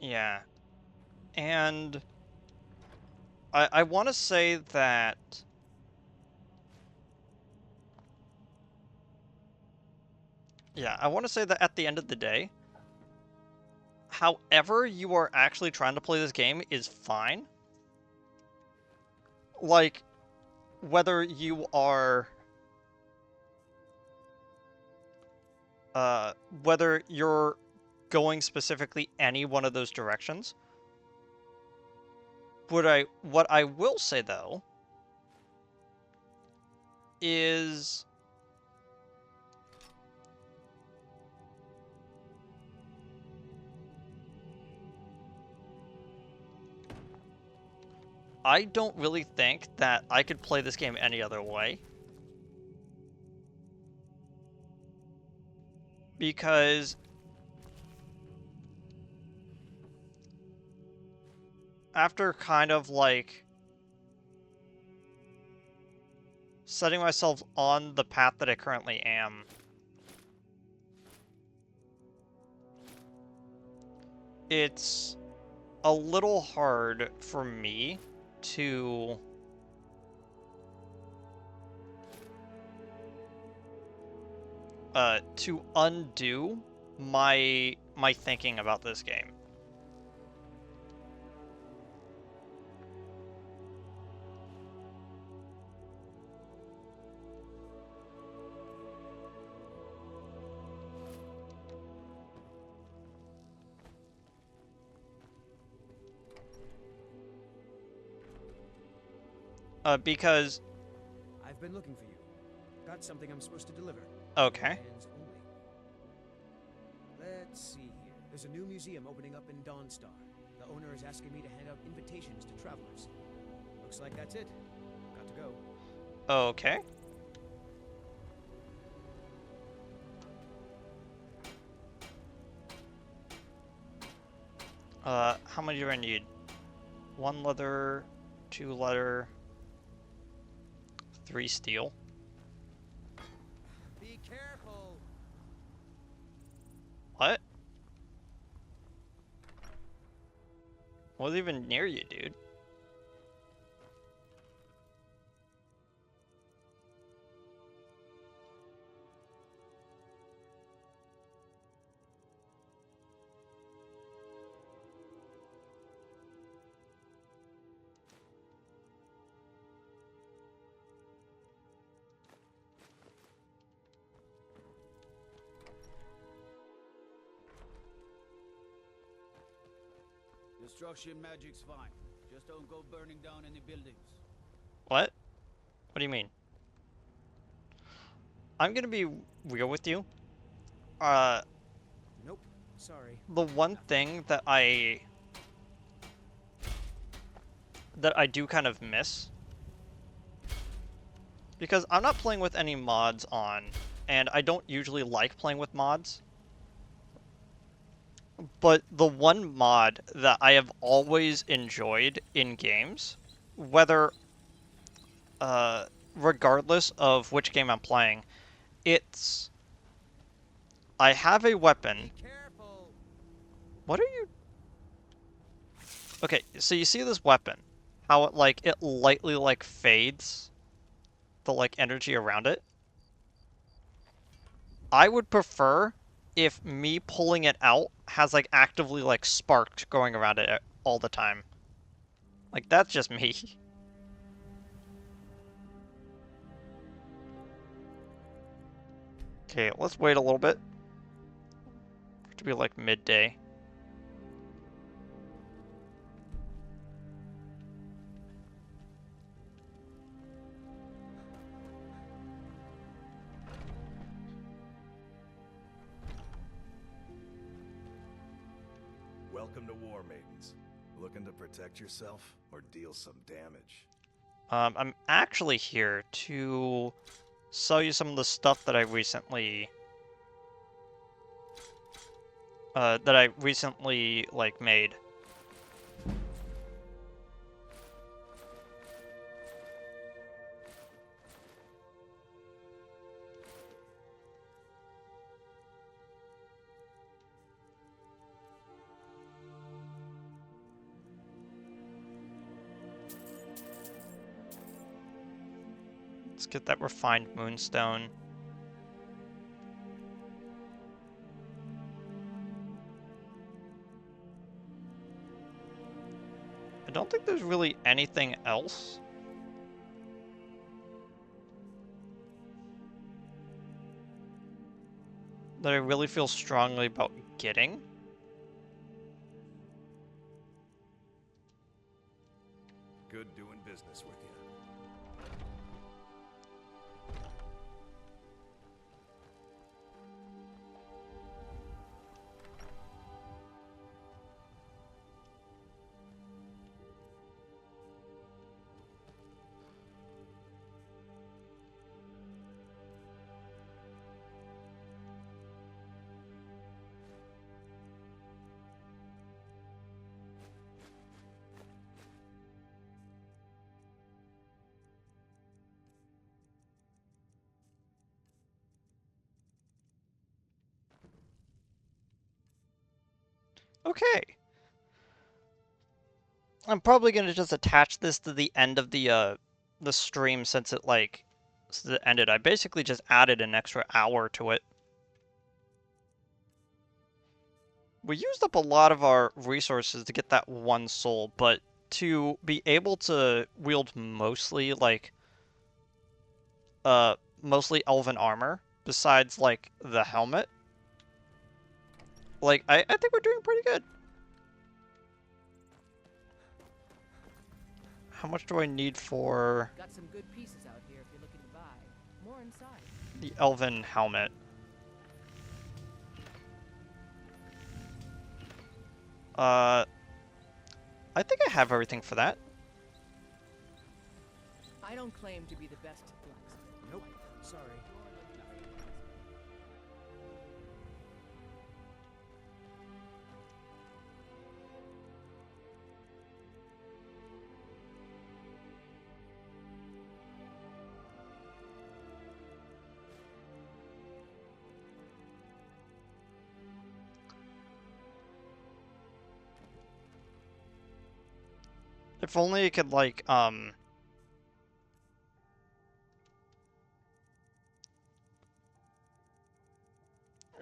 Yeah. And I want to say that I want to say that at the end of the day, however you are actually trying to play this game is fine. Like, whether you are whether you're going specifically any one of those directions. What I will say though is I don't really think that I could play this game any other way. Because after kind of like setting myself on the path that I currently am, it's a little hard for me to undo my thinking about this game. Because I've been looking for you. Got something I'm supposed to deliver. Okay. Hands only. Let's see here. There's a new museum opening up in Dawnstar. The owner is asking me to hand out invitations to travelers. Looks like that's it. Got to go. Okay. How many do I need? 1 leather, 2 leather, 3 steel. Be careful. What? Wasn't even near you, dude. Destruction magic's fine. Just don't go burning down any buildings. What? What do you mean? I'm gonna be real with you. Nope. Sorry. The one thing that I do kind of miss, because I'm not playing with any mods on, and I don't usually like playing with mods, but the one mod that I have always enjoyed in games, whether regardless of which game I'm playing, it's I have a weapon. What are you? Okay, so you see this weapon, how it lightly fades the energy around it. I would prefer if me pulling it out has actively sparks going around it all the time. That's just me. Okay, let's wait a little bit. To be midday. Welcome to War Maidens. Looking to protect yourself or deal some damage? I'm actually here to sell you some of the stuff that I recently made. get that refined moonstone. I don't think there's really anything else. That I really feel strongly about getting. Good doing business with you. Okay. I'm probably gonna just attach this to the end of the stream since it ended. I basically just added an extra hour to it. We used up a lot of our resources to get that one soul, but to be able to wield mostly mostly elven armor, besides like the helmet, I think we're doing pretty good. How much do I need for Got some good pieces out here if you're looking to buy. More inside. the elven helmet? I think I have everything for that. I don't claim to be the best blacksmith. Nope. Sorry. If only I could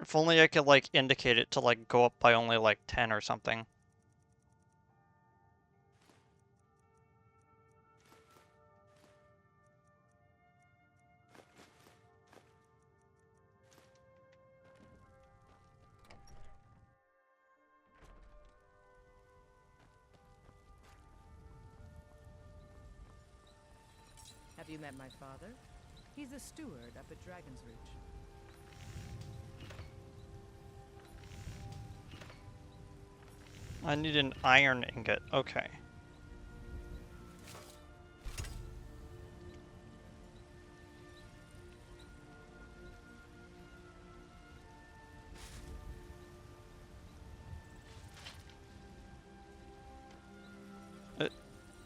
if only I could indicate it to go up by only 10 or something. Have you met my father? He's a steward up at Dragon's Reach. I need an iron ingot. Okay.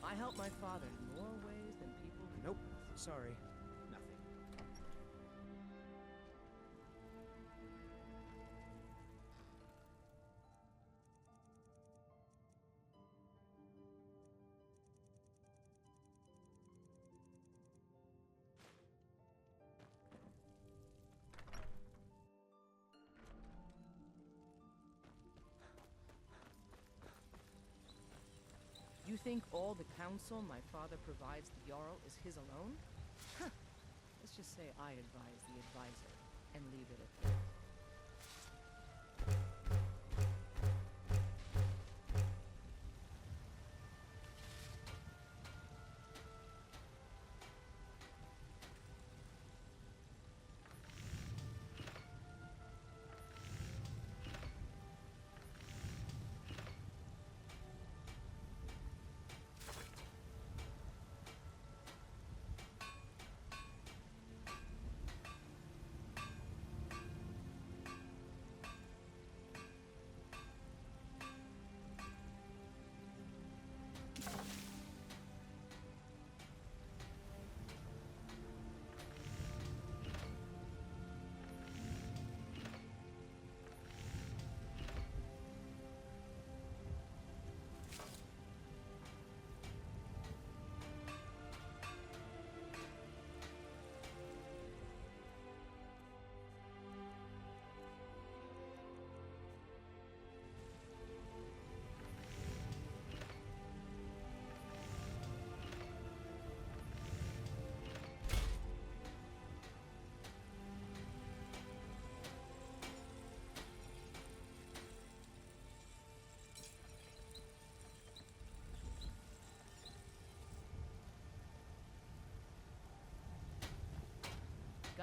I help my father in more ways than people. Nope. Sorry. Nothing. You think all the counsel my father provides the Jarl is his alone? Huh. Let's just say I advise the advisor and leave it at that.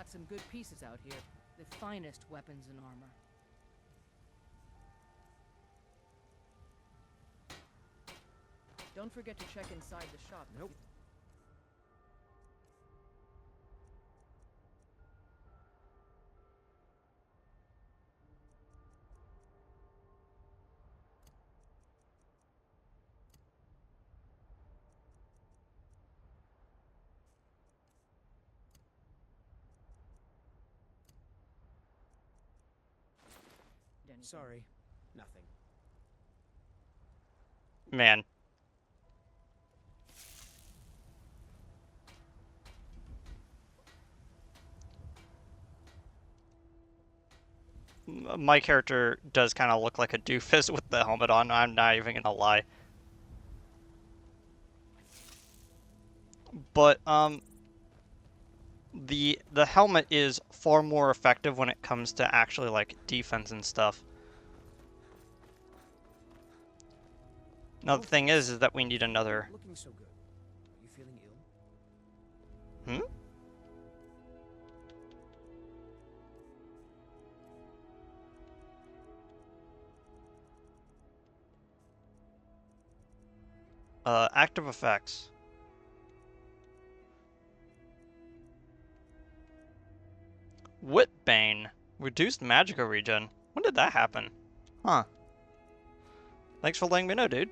got some good pieces out here. The finest weapons and armor. Don't forget to check inside the shop. Nope. Sorry, nothing. Man. My character does kind of look like a doofus with the helmet on, I'm not even gonna lie. But, the helmet is far more effective when it comes to actually, like, defense and stuff. Now, the thing is that we need another... Looking so good. Are you feeling ill? Hmm? Active effects. Whitbane. Reduced Magica regen. When did that happen? Huh. Thanks for letting me know, dude.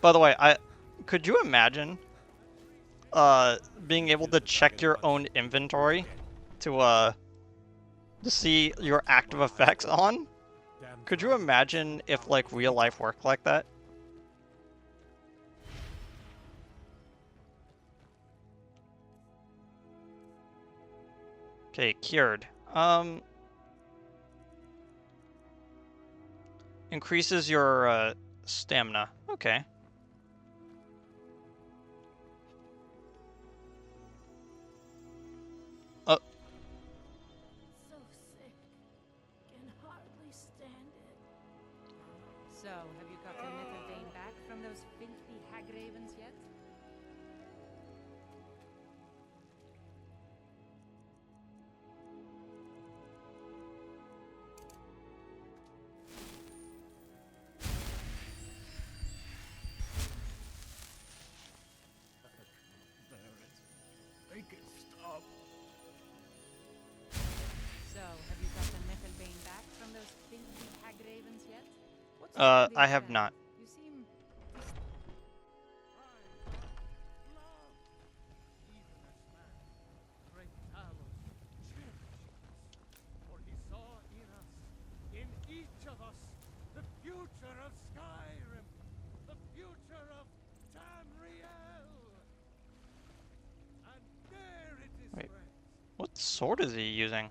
By the way, could you imagine being able to check your own inventory to see your active effects on? Could you imagine if like real life worked like that? Okay, cured. Increases your stamina. Okay. So sick. Can hardly stand it. So, have you got the metal vein back from those filthy hag ravens yet? Make it stop. So, have you got the metal vein back from those filthy hag ravens yet? What's I have not. You seem... For he saw in us, in each of us, the future of Skyrim, the future of Tamriel. And there it is, Wait, friends. what sword is he using?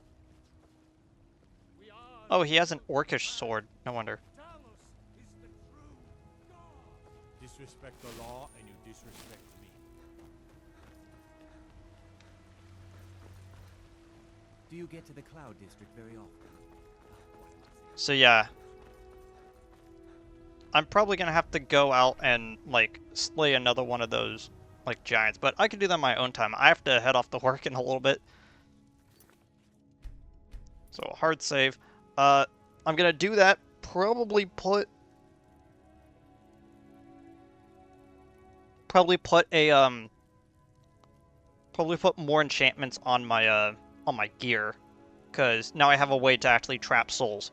Oh, he has an orcish sword. No wonder. Disrespect the law and you disrespect me. Do you get to the Cloud District very often? So yeah. I'm probably gonna have to go out and, like, slay another one of those, like, giants. But I can do that on my own time. I have to head off to work in a little bit. So, hard save. I'm gonna do that. Probably put a, probably put more enchantments on my gear. Because now I have a way to actually trap souls.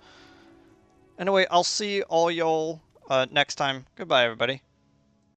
Anyway, I'll see all y'all next time. Goodbye, everybody.